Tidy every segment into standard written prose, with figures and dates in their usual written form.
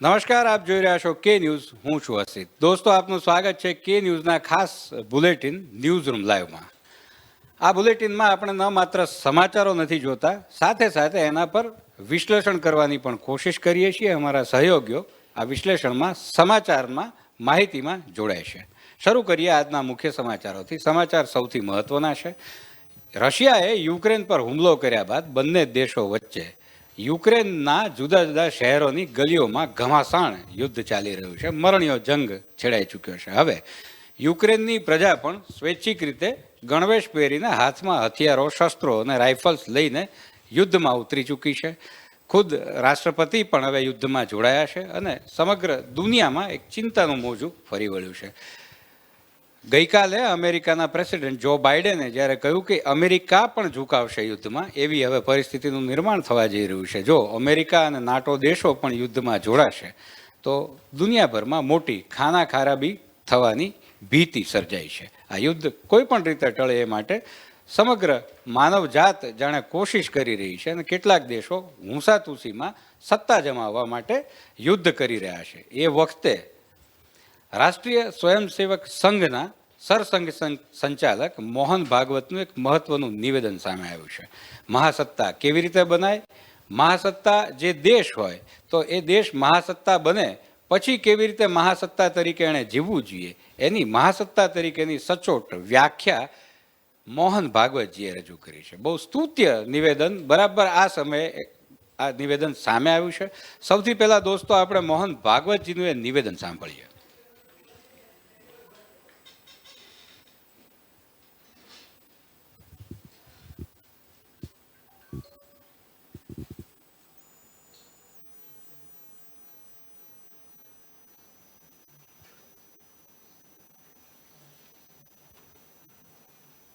નમસ્કાર, આપ જોઈ રહ્યા છો કે ન્યૂઝ. હું છું અસિત. દોસ્તો, આપનું સ્વાગત છે કે ન્યૂઝના ખાસ બુલેટિન ન્યૂઝ રૂમ લાઈવમાં. આ બુલેટિનમાં આપણે ન માત્ર સમાચારો નથી જોતા, સાથે સાથે એના પર વિશ્લેષણ કરવાની પણ કોશિશ કરીએ છીએ. અમારા સહયોગીઓ આ વિશ્લેષણમાં, સમાચારમાં, માહિતીમાં જોડાય છે. શરૂ કરીએ આજના મુખ્ય સમાચારોથી. સમાચાર સૌથી મહત્વના છે. રશિયાએ યુક્રેન પર હુમલો કર્યા બાદ બંને દેશો વચ્ચે યુક્રેનના જુદા જુદા શહેરોની ગલીઓમાં ઘમાસાણ યુદ્ધ ચાલી રહ્યું છે. મરણીયો જંગ છેડાઈ ચૂક્યો છે. હવે યુક્રેનની પ્રજા પણ સ્વૈચ્છિક રીતે ગણવેશ પહેરીને હાથમાં હથિયારો, શસ્ત્રો અને રાઇફલ્સ લઈને યુદ્ધમાં ઉતરી ચૂકી છે. ખુદ રાષ્ટ્રપતિ પણ હવે યુદ્ધમાં જોડાયા છે અને સમગ્ર દુનિયામાં એક ચિંતાનું મોજું ફરી વળ્યું છે. ગઈકાલે અમેરિકાના પ્રેસિડેન્ટ જો બાઇડેને જ્યારે કહ્યું કે અમેરિકા પણ ઝુકાવશે યુદ્ધમાં, એવી હવે પરિસ્થિતિનું નિર્માણ થવા જઈ રહ્યું છે. જો અમેરિકા અને નાટો દેશો પણ યુદ્ધમાં જોડાશે તો દુનિયાભરમાં મોટી ખાનાખારાબી થવાની ભીતિ સર્જાઈ છે. આ યુદ્ધ કોઈ પણ રીતે ટળે એ માટે સમગ્ર માનવજાત જાણે કોશિશ કરી રહી છે અને કેટલાક દેશો હુંસાતુસીમાં સત્તા જમાવવા માટે યુદ્ધ કરી રહ્યા છે. એ વખતે રાષ્ટ્રીય સ્વયંસેવક સંઘના સરસંઘ સંચાલક મોહન ભાગવતનું એક મહત્વનું નિવેદન સામે આવ્યું છે. મહાસત્તા કેવી રીતે બનાય? મહાસત્તા જે દેશ હોય તો એ દેશ મહાસત્તા બને પછી કેવી રીતે મહાસત્તા તરીકે એણે જીવવું જોઈએ, એની મહાસત્તા તરીકેની સચોટ વ્યાખ્યા મોહન ભાગવતજીએ રજૂ કરી છે. બહુ સ્તુત્ય નિવેદન, બરાબર આ સમયે આ નિવેદન સામે આવ્યું છે. સૌથી પહેલા દોસ્તો આપણે મોહન ભાગવતજીનું એ નિવેદન સાંભળીએ.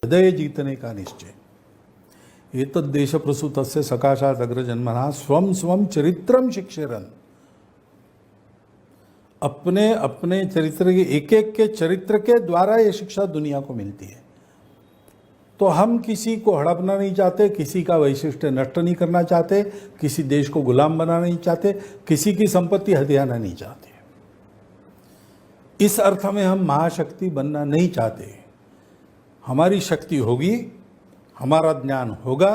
हृदय जीतने का निश्चय एतद् देश प्रसूतस्य सकाशात् अग्रजन्मनः स्वम स्वम चरित्रम शिक्षेरन्. अपने अपने चरित्र के एक के चरित्र के द्वारा ये शिक्षा दुनिया को मिलती है. तो हम किसी को हड़पना नहीं चाहते, किसी का वैशिष्ट्य नष्ट नहीं करना चाहते, किसी देश को गुलाम बनाना नहीं चाहते, किसी की संपत्ति हथियाना नहीं चाहते. इस अर्थ में हम महाशक्ति बनना नहीं चाहते. हमारी शक्ति होगी, हमारा ज्ञान होगा,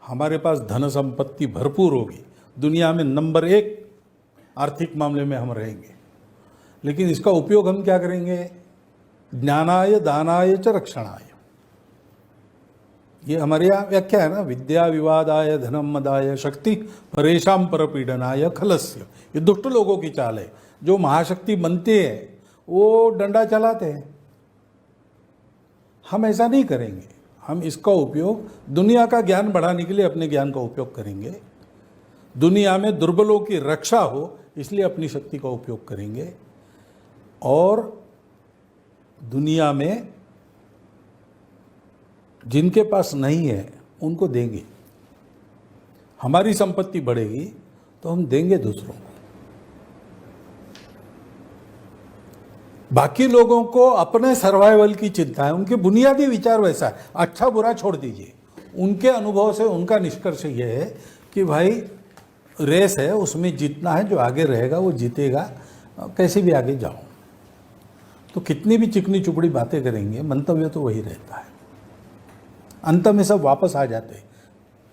हमारे पास धन संपत्ति भरपूर होगी, दुनिया में नंबर 1 आर्थिक मामले में हम रहेंगे. लेकिन इसका उपयोग हम क्या करेंगे? ज्ञानाय दानाय च रक्षणाय. ये हमारे यहाँ व्याख्या है ना, विद्या विवादाय धनम मदाय शक्ति परेशान परपीडनाय खलस्य. ये दुष्ट लोगों की चाल है. जो महाशक्ति बनते हैं वो डंडा चलाते हैं. हम ऐसा नहीं करेंगे. हम इसका उपयोग दुनिया का ज्ञान बढ़ाने के लिए अपने ज्ञान का उपयोग करेंगे. दुनिया में दुर्बलों की रक्षा हो इसलिए अपनी शक्ति का उपयोग करेंगे. और दुनिया में जिनके पास नहीं है उनको देंगे. हमारी संपत्ति बढ़ेगी तो हम देंगे दूसरों को. बाकी लोगों को अपने सर्वाइवल की चिंता है, उनके बुनियादी विचार वैसा है. अच्छा बुरा छोड़ दीजिए. उनके अनुभव से उनका निष्कर्ष ये है कि भाई रेस है, उसमें जीतना है, जो आगे रहेगा वो जीतेगा, कैसे भी आगे जाओ. तो कितनी भी चिकनी चुपड़ी बातें करेंगे, मंतव्य तो वही रहता है. अंत में सब वापस आ जाते हैं.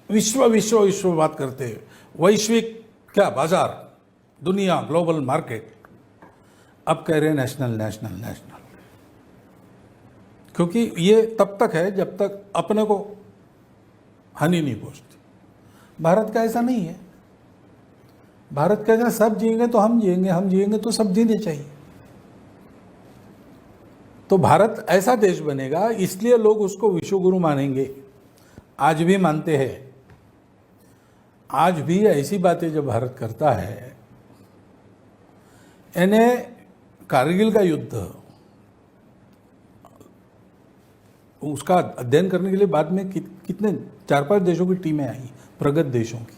विश्व विश्व विश्व बात करते हैं. वैश्विक क्या बाजार, दुनिया, ग्लोबल मार्केट. अब कह रहे हैं नेशनल नेशनल नेशनल. क्योंकि ये तब तक है जब तक अपने को हानि नहीं पहुंचती. भारत का ऐसा नहीं है. भारत का ऐसा सब जिएंगे तो हम जिएंगे, हम जिएंगे तो सब जीने चाहिए. तो भारत ऐसा देश बनेगा, इसलिए लोग उसको विश्वगुरु मानेंगे. आज भी मानते हैं. आज भी ऐसी बातें जो भारत करता है, इन्हें कारगिल का युद्ध उसका अध्ययन करने के लिए बाद में कितने 4-5 देशों की टीमें आई, प्रगत देशों की.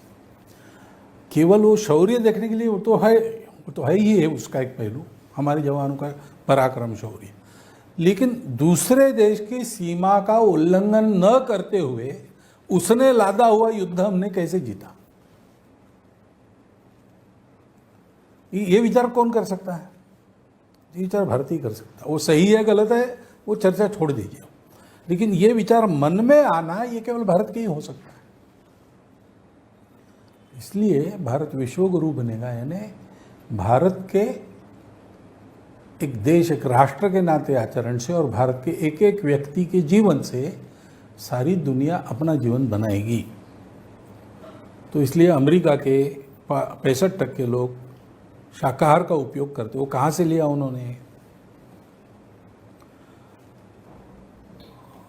केवल वो शौर्य देखने के लिए वो तो है ही है उसका एक पहलू, हमारे जवानों का पराक्रम शौर्य. लेकिन दूसरे देश की सीमा का उल्लंघन न करते हुए उसने लादा हुआ युद्ध हमने कैसे जीता? ये विचार कौन कर सकता है? ये विचार भारत ही कर सकता है। वो सही है गलत है वो चर्चा छोड़ दीजिए, लेकिन ये विचार मन में आना ये केवल भारत के ही हो सकता है। इसलिए भारत विश्व गुरु बनेगा, यानी भारत के एक देश, एक राष्ट्र के नाते आचरण से और भारत के एक एक व्यक्ति के जीवन से सारी दुनिया अपना जीवन बनाएगी। तो इसलिए अमेरिका के 65% लोग शाकाहार का उपयोग करते, वो कहाँ से लिया उन्होंने?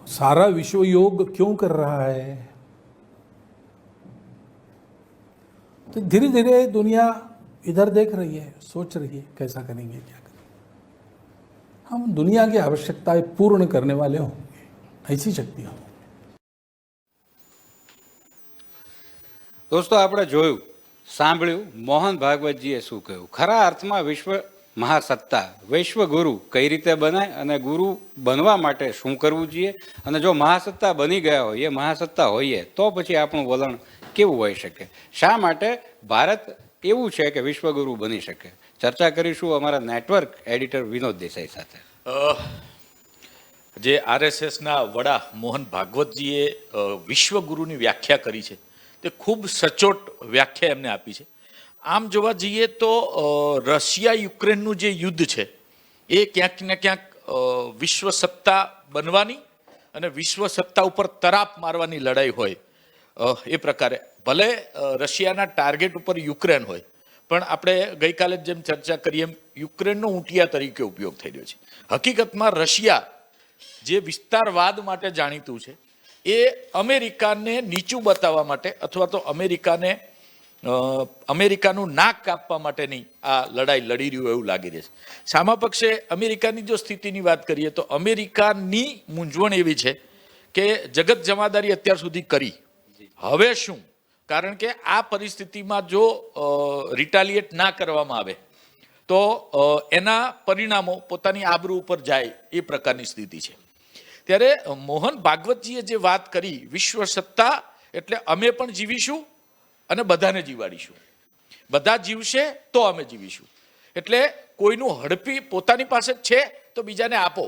सारा विश्व योग क्यों कर रहा है? तो धीरे धीरे दुनिया इधर देख रही है, सोच रही है कैसा करेंगे, क्या करेंगे। हम दुनिया की आवश्यकताएं पूर्ण करने वाले होंगे, ऐसी शक्तियां होंगी। દોસ્તો આપણે જોયું સાંભળ્યું મોહન ભાગવતજીએ શું કહ્યું. ખરા અર્થમાં વિશ્વ મહાસત્તા વિશ્વગુરુ કઈ રીતે બનાય અને ગુરુ બનવા માટે શું કરવું જોઈએ, અને જો મહાસત્તા બની ગયા હોય, એ મહાસત્તા હોઈએ તો પછી આપણું વલણ કેવું હોઈ શકે, શા માટે ભારત એવું છે કે વિશ્વગુરુ બની શકે. ચર્ચા કરીશું અમારા નેટવર્ક એડિટર વિનોદ દેસાઈ સાથે. જે આરએસએસના વડા મોહન ભાગવતજીએ વિશ્વગુરુની વ્યાખ્યા કરી છે તે ખૂબ સચોટ વ્યાખ્યા એમને આપી છે. આમ જોવા જઈએ તો રશિયા યુક્રેનનું જે યુદ્ધ છે એ ક્યાંક ને ક્યાંક વિશ્વ સત્તા બનવાની અને વિશ્વ સત્તા ઉપર તરાપ મારવાની લડાઈ હોય એ પ્રકારે. ભલે રશિયાના ટાર્ગેટ ઉપર યુક્રેન હોય, પણ આપણે ગઈકાલે જેમ ચર્ચા કરી એમ યુક્રેનનો ઊંટિયા તરીકે ઉપયોગ થઈ રહ્યો છે. હકીકતમાં રશિયા જે વિસ્તારવાદ માટે જાણીતું છે એ અમેરિકાને નીચું બતાવવા માટે અથવા તો અમેરિકાનું નાક કાપવા માટેની આ લડાઈ લડી રહ્યું એવું લાગી રહે છે. સામા પક્ષે અમેરિકાની જો સ્થિતિની વાત કરીએ તો અમેરિકાની મૂંઝવણ એવી છે કે જગત જમાદારી અત્યાર સુધી કરી, હવે શું? કારણ કે આ પરિસ્થિતિમાં જો રિટાલિએટ ના કરવામાં આવે તો એના પરિણામો પોતાની આબરૂ ઉપર જાય એ પ્રકારની સ્થિતિ છે. ત્યારે મોહન ભાગવતજીએ જે વાત કરી, વિશ્વ સત્તા એટલે અમે પણ જીવીશું અને બધાને જીવાડીશું, બધા જીવશે તો અમે જીવીશું. એટલે કોઈનું હડપી પોતાની પાસે છે તો બીજાને આપો,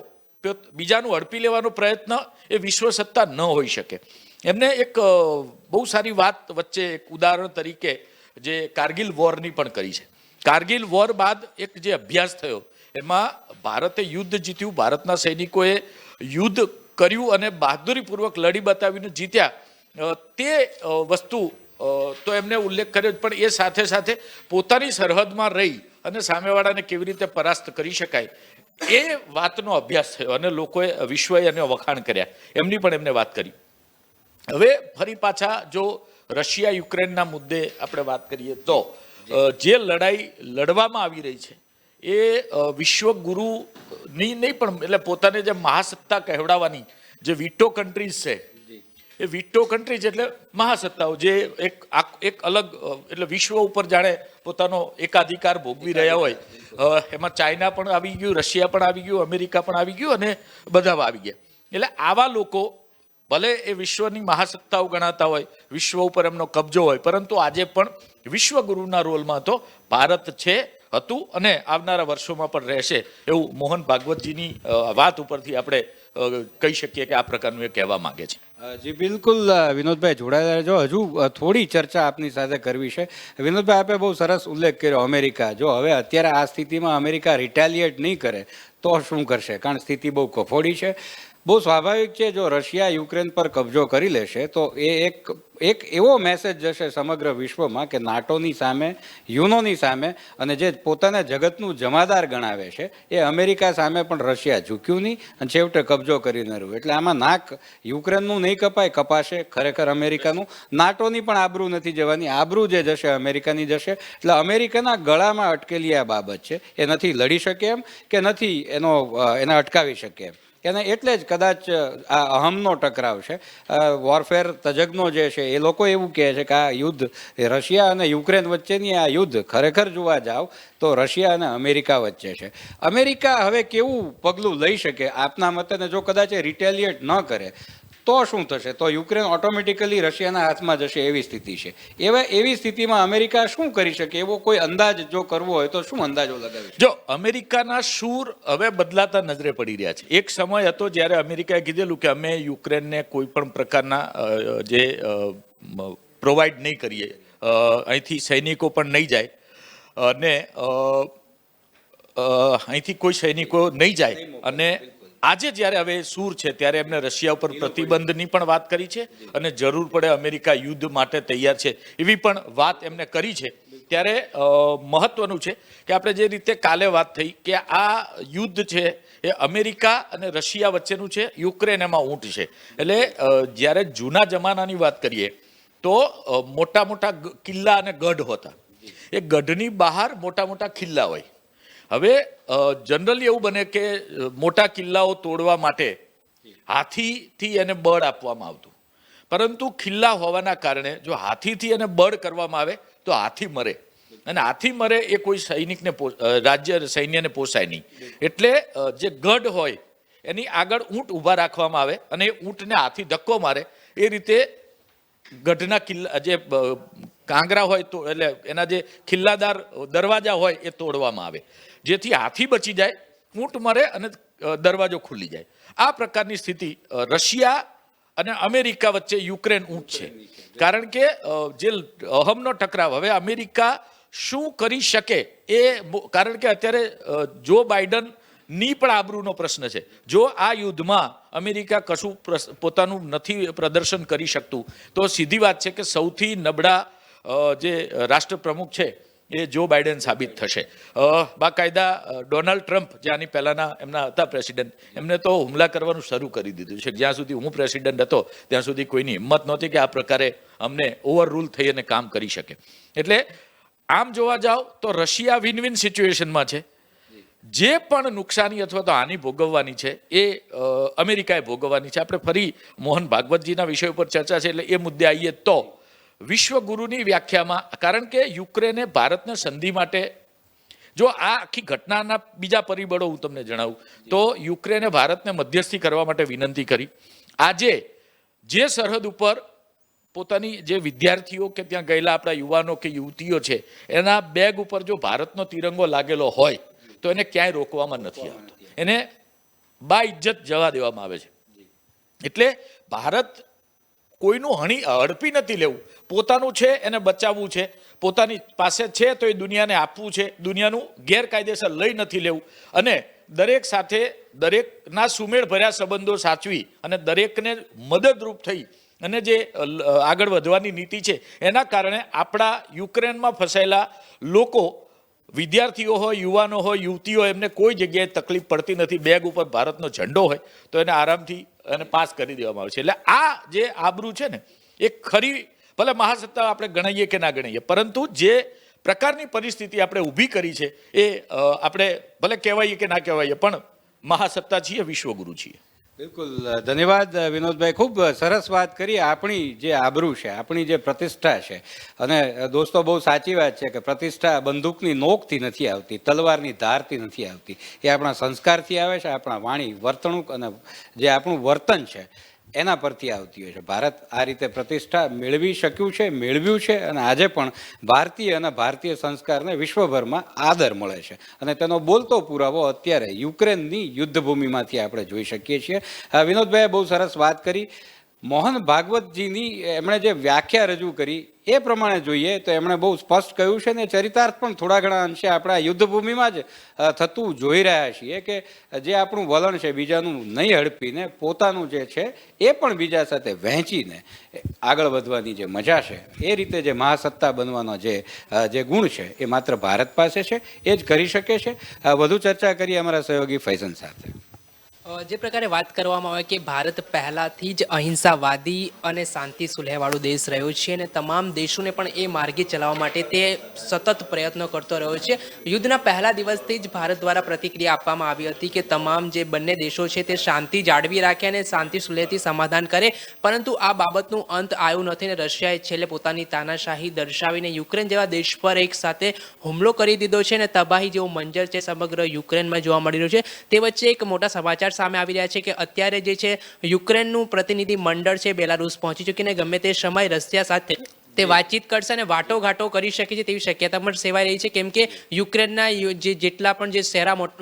બીજાનું હડપી લેવાનો પ્રયત્ન એ વિશ્વ સત્તા ન હોઈ શકે. એમને એક બહુ સારી વાત વચ્ચે એક ઉદાહરણ તરીકે જે કારગિલ વોરની પણ કરી છે. કારગિલ વોર બાદ એક જે અભ્યાસ થયો એમાં ભારતે યુદ્ધ જીત્યું, ભારતના સૈનિકોએ યુદ્ધ કર્યું અને બહાદુરીપૂર્વક લડી બતાવીને જીત્યા. તે વસ્તુ તો એમને ઉલ્લેખ કર્યો, પણ એ સાથે સાથે પોતાની સરહદમાં રહી અને સામેવાળાને કેવી રીતે પરાસ્ત કરી શકાય એ વાતનો અભ્યાસ થયો અને લોકોએ વિશ્વએ એને વખાણ કર્યા. એમની પણ એમને વાત કરી. હવે ફરી પાછા જો રશિયા યુક્રેનના મુદ્દે આપણે વાત કરીએ તો જે લડાઈ લડવામાં આવી રહી છે એ વિશ્વગુરુની નહીં, પણ એટલે પોતાને જે મહાસત્તા કહેવડાવવાની જે વીટો કન્ટ્રીઝ છે એ વીટો કન્ટ્રીઝ એટલે મહાસત્તાઓ જે એક અલગ એટલે વિશ્વ ઉપર જાણે પોતાનો એકાધિકાર ભોગવી રહ્યા હોય. એમાં ચાઇના પણ આવી ગયું, રશિયા પણ આવી ગયું, અમેરિકા પણ આવી ગયું અને બધા આવી ગયા. એટલે આવા લોકો ભલે એ વિશ્વની મહાસત્તાઓ ગણાતા હોય, વિશ્વ ઉપર એમનો કબજો હોય, પરંતુ આજે પણ વિશ્વગુરુના રોલમાં તો ભારત છે, હતું અને આવનારા વર્ષોમાં પણ રહેશે એવું મોહન ભાગવતજીની વાત ઉપરથી આપણે કહી શકીએ કે આ પ્રકારનું એ કહેવા માંગે છે. જી બિલકુલ વિનોદભાઈ જોડાયેલા રહેજો. હજુ થોડી ચર્ચા આપની સાથે કરવી છે. વિનોદભાઈ, આપે બહુ સરસ ઉલ્લેખ કર્યો અમેરિકા. જો હવે અત્યારે આ સ્થિતિમાં અમેરિકા રિટાલિએટ નહીં કરે તો શું કરશે? કારણ સ્થિતિ બહુ કફોડી છે. બહુ સ્વાભાવિક છે, જો રશિયા યુક્રેન પર કબજો કરી લેશે તો એ એક એવો મેસેજ જશે સમગ્ર વિશ્વમાં કે નાટોની સામે, યુનોની સામે અને જે પોતાને જગતનું જમાદાર ગણાવે છે એ અમેરિકા સામે પણ રશિયા ઝૂક્યું નહીં અને છેવટે કબજો કરીને રહ્યું. એટલે આમાં નાક યુક્રેનનું નહીં કપાય, કપાશે ખરેખર અમેરિકાનું. નાટોની પણ આબરૂ નથી જવાની, આબરૂ જે જશે અમેરિકાની જશે. એટલે અમેરિકાના ગળામાં અટકેલી આ બાબત છે, એ નથી લડી શકે એમ કે નથી એને અટકાવી શકે એમ. એને એટલે જ કદાચ આ અહમનો ટકરાવ છે. વોરફેર તજજ્ઞો જે છે એ લોકો એવું કહે છે કે આ યુદ્ધ રશિયા અને યુક્રેન વચ્ચેની આ યુદ્ધ ખરેખર જોવા જાવ તો રશિયા અને અમેરિકા વચ્ચે છે. અમેરિકા હવે કેવું પગલું લઈ શકે આપના મતે? જો કદાચ એ રિટેલિએટ ન કરે તો શું થશે? તો યુક્રેન ઓટોમેટિકલી રશિયાના હાથમાં જશે એવી સ્થિતિ છે. એવી સ્થિતિમાં અમેરિકા શું કરી શકે? એવો કોઈ અંદાજ જો કરવો હોય તો શું અંદાજો લગાવી શકે? જો અમેરિકાના સૂર હવે બદલાતા નજરે પડી રહ્યા છે. એક સમય હતો જ્યારે અમેરિકાએ કીધેલું કે અમે યુક્રેનને કોઈ પણ પ્રકારના જે પ્રોવાઈડ નહીં કરીએ, અહીંથી સૈનિકો પણ નહીં જાય અને અહીંથી કોઈ સૈનિકો નહીં જાય. અને આજે જ્યારે હવે સૂર છે ત્યારે એમને રશિયા ઉપર પ્રતિબંધની પણ વાત કરી છે અને જરૂર પડે અમેરિકા યુદ્ધ માટે તૈયાર છે એવી પણ વાત એમને કરી છે. ત્યારે મહત્વનું છે કે આપણે જે રીતે કાલે વાત થઈ કે આ યુદ્ધ છે એ અમેરિકા અને રશિયા વચ્ચેનું છે, યુક્રેન એમાં ઊંટ છે. એટલે જ્યારે જૂના જમાનાની વાત કરીએ તો મોટા મોટા કિલ્લા અને ગઢ હોતા, એ ગઢની બહાર મોટા મોટા કિલ્લા હોય. હવે જનરલી એવું બને કે મોટા કિલ્લાઓ તોડવા માટે હાથીથી એને બળ આપવામાં આવતું, પરંતુ કિલ્લા હોવાના કારણે જો હાથીથી એને બળ કરવામાં આવે તો હાથી મરે, અને હાથી મરે એ કોઈ સૈનિકને સૈન્યને પોસાય નહીં. એટલે જે ગઢ હોય એની આગળ ઊંટ ઊભા રાખવામાં આવે અને એ ઊંટને હાથી ધક્કો મારે. એ રીતે ગઢના કિલ્લા જે કાંગરા હોય તો એટલે એના જે ખિલ્લાદાર દરવાજા હોય એ તોડવામાં આવે, જેથી હાથી બચી જાય, ઊંટ મરે અને દરવાજો ખુલી જાય. આ પ્રકારની સ્થિતિ રશિયા અને અમેરિકા વચ્ચે યુક્રેન ઊંટ છે. કારણ કે જે અહમનો ટકરાવ, હવે અમેરિકા શું કરી શકે એ, કારણ કે અત્યારે જો બાઇડન ની પણ આબરૂનો પ્રશ્ન છે. જો આ યુદ્ધમાં અમેરિકા કશું પોતાનું નથી પ્રદર્શન કરી શકતું તો સીધી વાત છે કે સૌથી નબળા જે રાષ્ટ્રપ્રમુખ છે એ જો બાઇડન સાબિત થશે. બાકાયદા ડોનાલ્ડ ટ્રમ્પ, જે આની પહેલાંના એમના હતા પ્રેસિડેન્ટ, એમને તો હુમલા કરવાનું શરૂ કરી દીધું છે. જ્યાં સુધી હું પ્રેસિડેન્ટ હતો ત્યાં સુધી કોઈની હિંમત નહોતી કે આ પ્રકારે અમને ઓવર રૂલ થઈ અને કામ કરી શકે. એટલે આમ જોવા જાઓ તો રશિયા વિન વિન સિચ્યુએશનમાં છે. જે પણ નુકસાની અથવા તો હાનિ ભોગવવાની છે એ અમેરિકાએ ભોગવવાની છે. આપણે ફરી મોહન ભાગવતજીના વિષય ઉપર ચર્ચા છે એટલે એ મુદ્દે આવીએ તો વિશ્વગુરુની વ્યાખ્યામાં, કારણ કે યુક્રેને ભારતને સંધિ માટે, જો આ આખી ઘટનાના બીજા પરિબળો હું તમને જણાવું તો યુક્રેને ભારતને મધ્યસ્થી કરવા માટે વિનંતી કરી. આજે જે સરહદ ઉપર પોતાની જે વિદ્યાર્થીઓ કે ત્યાં ગયેલા આપણા યુવાનો કે યુવતીઓ છે એના બેગ ઉપર જો ભારતનો તિરંગો લાગેલો હોય તો એને ક્યાંય રોકવામાં નથી આવતો, એને બાઇજ્જત જવા દેવામાં આવે છે. એટલે ભારત કોઈનું હડપી નથી લેવું, પોતાનું છે એને બચાવવું છે, પોતાની પાસે છે તો એ દુનિયાને આપવું છે, દુનિયાનું ગેરકાયદેસર લઈ નથી લેવું, અને દરેક સાથે દરેકના સુમેળ ભર્યા સંબંધો સાચવી અને દરેકને મદદરૂપ થઈ અને જે આગળ વધવાની નીતિ છે એના કારણે આપણા યુક્રેનમાં ફસાયેલા લોકો, વિદ્યાર્થીઓ હોય, યુવાનો હોય, યુવતીઓ, એમને કોઈ જગ્યાએ તકલીફ પડતી નથી. બેગ ઉપર ભારતનો ઝંડો હોય તો એને આરામથી એને પાસ કરી દેવામાં આવે છે. એટલે આ જે આબરૂ છે ને એ ખરી, ભલે મહાસત્તા આપણે ગણાઈએ કે ના ગણાઈએ, પરંતુ જે પ્રકારની પરિસ્થિતિ આપણે ઊભી કરી છે એ આપણે ભલે કહેવાઈએ કે ના કહેવાઈએ પણ મહાસત્તા છીએ, વિશ્વગુરુ છીએ. બિલકુલ, ધન્યવાદ વિનોદભાઈ. ખૂબ સરસ વાત કરી. આપણી જે આબરૂ છે, આપણી જે પ્રતિષ્ઠા છે, અને દોસ્તો બહુ સાચી વાત છે કે પ્રતિષ્ઠા બંદૂકની નોકથી નથી આવતી, તલવારની ધારથી નથી આવતી, એ આપણા સંસ્કારથી આવે છે, આપણા વાણી, વર્તણૂક અને જે આપણું વર્તન છે એના પરથી આવતી હોય છે. ભારત આ રીતે પ્રતિષ્ઠા મેળવી શક્યું છે, મેળવ્યું છે, અને આજે પણ ભારતીય અને ભારતીય સંસ્કારને વિશ્વભરમાં આદર મળે છે. અને તેનો બોલતો પુરાવો અત્યારે યુક્રેનની યુદ્ધભૂમિમાંથી આપણે જોઈ શકીએ છીએ. વિનોદભાઈએ બહુ સરસ વાત કરી. મોહન ભાગવતજીની એમણે જે વ્યાખ્યા રજૂ કરી એ પ્રમાણે જોઈએ તો એમણે બહુ સ્પષ્ટ કહ્યું છે, ને ચરિતાર્થ પણ થોડા ઘણા અંશે આપણા યુદ્ધભૂમિમાં જ થતું જોઈ રહ્યા છીએ કે જે આપણું વલણ છે બીજાનું નહીં હડપીને પોતાનું જે છે એ પણ બીજા સાથે વહેંચીને આગળ વધવાની જે મજા છે, એ રીતે જે મહાસત્તા બનવાનો જે ગુણ છે એ માત્ર ભારત પાસે છે, એ જ કરી શકે છે. વધુ ચર્ચા કરીએ અમારા સહયોગી ફૈઝન સાથે. જે પ્રકારે વાત કરવામાં આવે કે ભારત પહેલાંથી જ અહિંસાવાદી અને શાંતિ સુલેહવાળો દેશ રહ્યો છે અને તમામ દેશોને પણ એ માર્ગે ચલાવવા માટે તે સતત પ્રયત્નો કરતો રહ્યો છે. યુદ્ધના પહેલા દિવસથી જ ભારત દ્વારા પ્રતિક્રિયા આપવામાં આવી હતી કે તમામ જે બંને દેશો છે તે શાંતિ જાળવી રાખે અને શાંતિ સુલેહથી સમાધાન કરે, પરંતુ આ બાબતનું અંત આવ્યું નથી અને રશિયાએ છેલ્લે પોતાની તાનાશાહી દર્શાવીને યુક્રેન જેવા દેશ પર એક સાથે હુમલો કરી દીધો છે અને તબાહી જેવો મંજર છે સમગ્ર યુક્રેનમાં જોવા મળી રહ્યો છે. તે વચ્ચે એક મોટા સમાચાર સામે આવી રહ્યા છે કે અત્યારે જે છે યુક્રેનનું પ્રતિનિધિ મંડળ છે બેલારુસ પહોંચી ચૂકીને ગમે તે સમય રશિયા સાથે તે વાતચીત કરશે અને વાટોઘાટો કરી શકે છે તેવી શક્યતા પણ સેવાઈ રહી છે, કેમ કે યુક્રેનના જેટલા પણ જે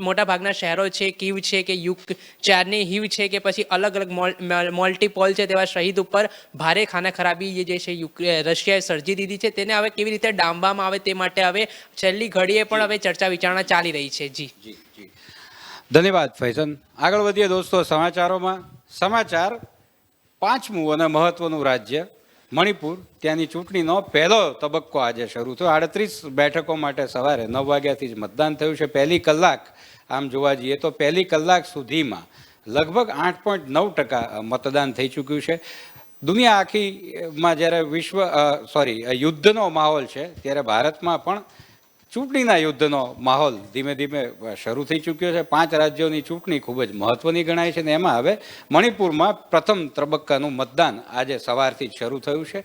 મોટા ભાગના શહેરો છે, કીવ છે કે ચારની હીવ છે કે પછી અલગ અલગ મોલ્ટીપોલ છે, તેવા શહીદ ઉપર ભારે ખાના ખરાબી જે છે રશિયાએ સર્જી દીધી છે. તેને હવે કેવી રીતે ડામવામાં આવે તે માટે હવે છેલ્લી ઘડીએ પણ હવે ચર્ચા વિચારણા ચાલી રહી છે. જી ધન્યવાદ ફૈઝન. આગળ વધીએ દોસ્તો સમાચારોમાં. સમાચાર 5મું અને મહત્વનું રાજ્ય મણિપુર, ત્યાંની ચૂંટણીનો પહેલો તબક્કો આજે શરૂ થયો. 38 બેઠકો માટે સવારે 9 વાગ્યાથી જ મતદાન થયું છે. પહેલી કલાક આમ જોવા જઈએ તો પહેલી કલાક સુધીમાં લગભગ 8.9% મતદાન થઈ ચૂક્યું છે. દુનિયા આખીમાં જ્યારે યુદ્ધનો માહોલ છે, ત્યારે ભારતમાં પણ ચૂંટણીના યુદ્ધનો માહોલ ધીમે ધીમે શરૂ થઈ ચૂક્યો છે. 5 રાજ્યોની ચૂંટણી ખૂબ જ મહત્વની ગણાય છે અને એમાં હવે મણિપુરમાં પ્રથમ તબક્કાનું મતદાન આજે સવારથી જ શરૂ થયું છે.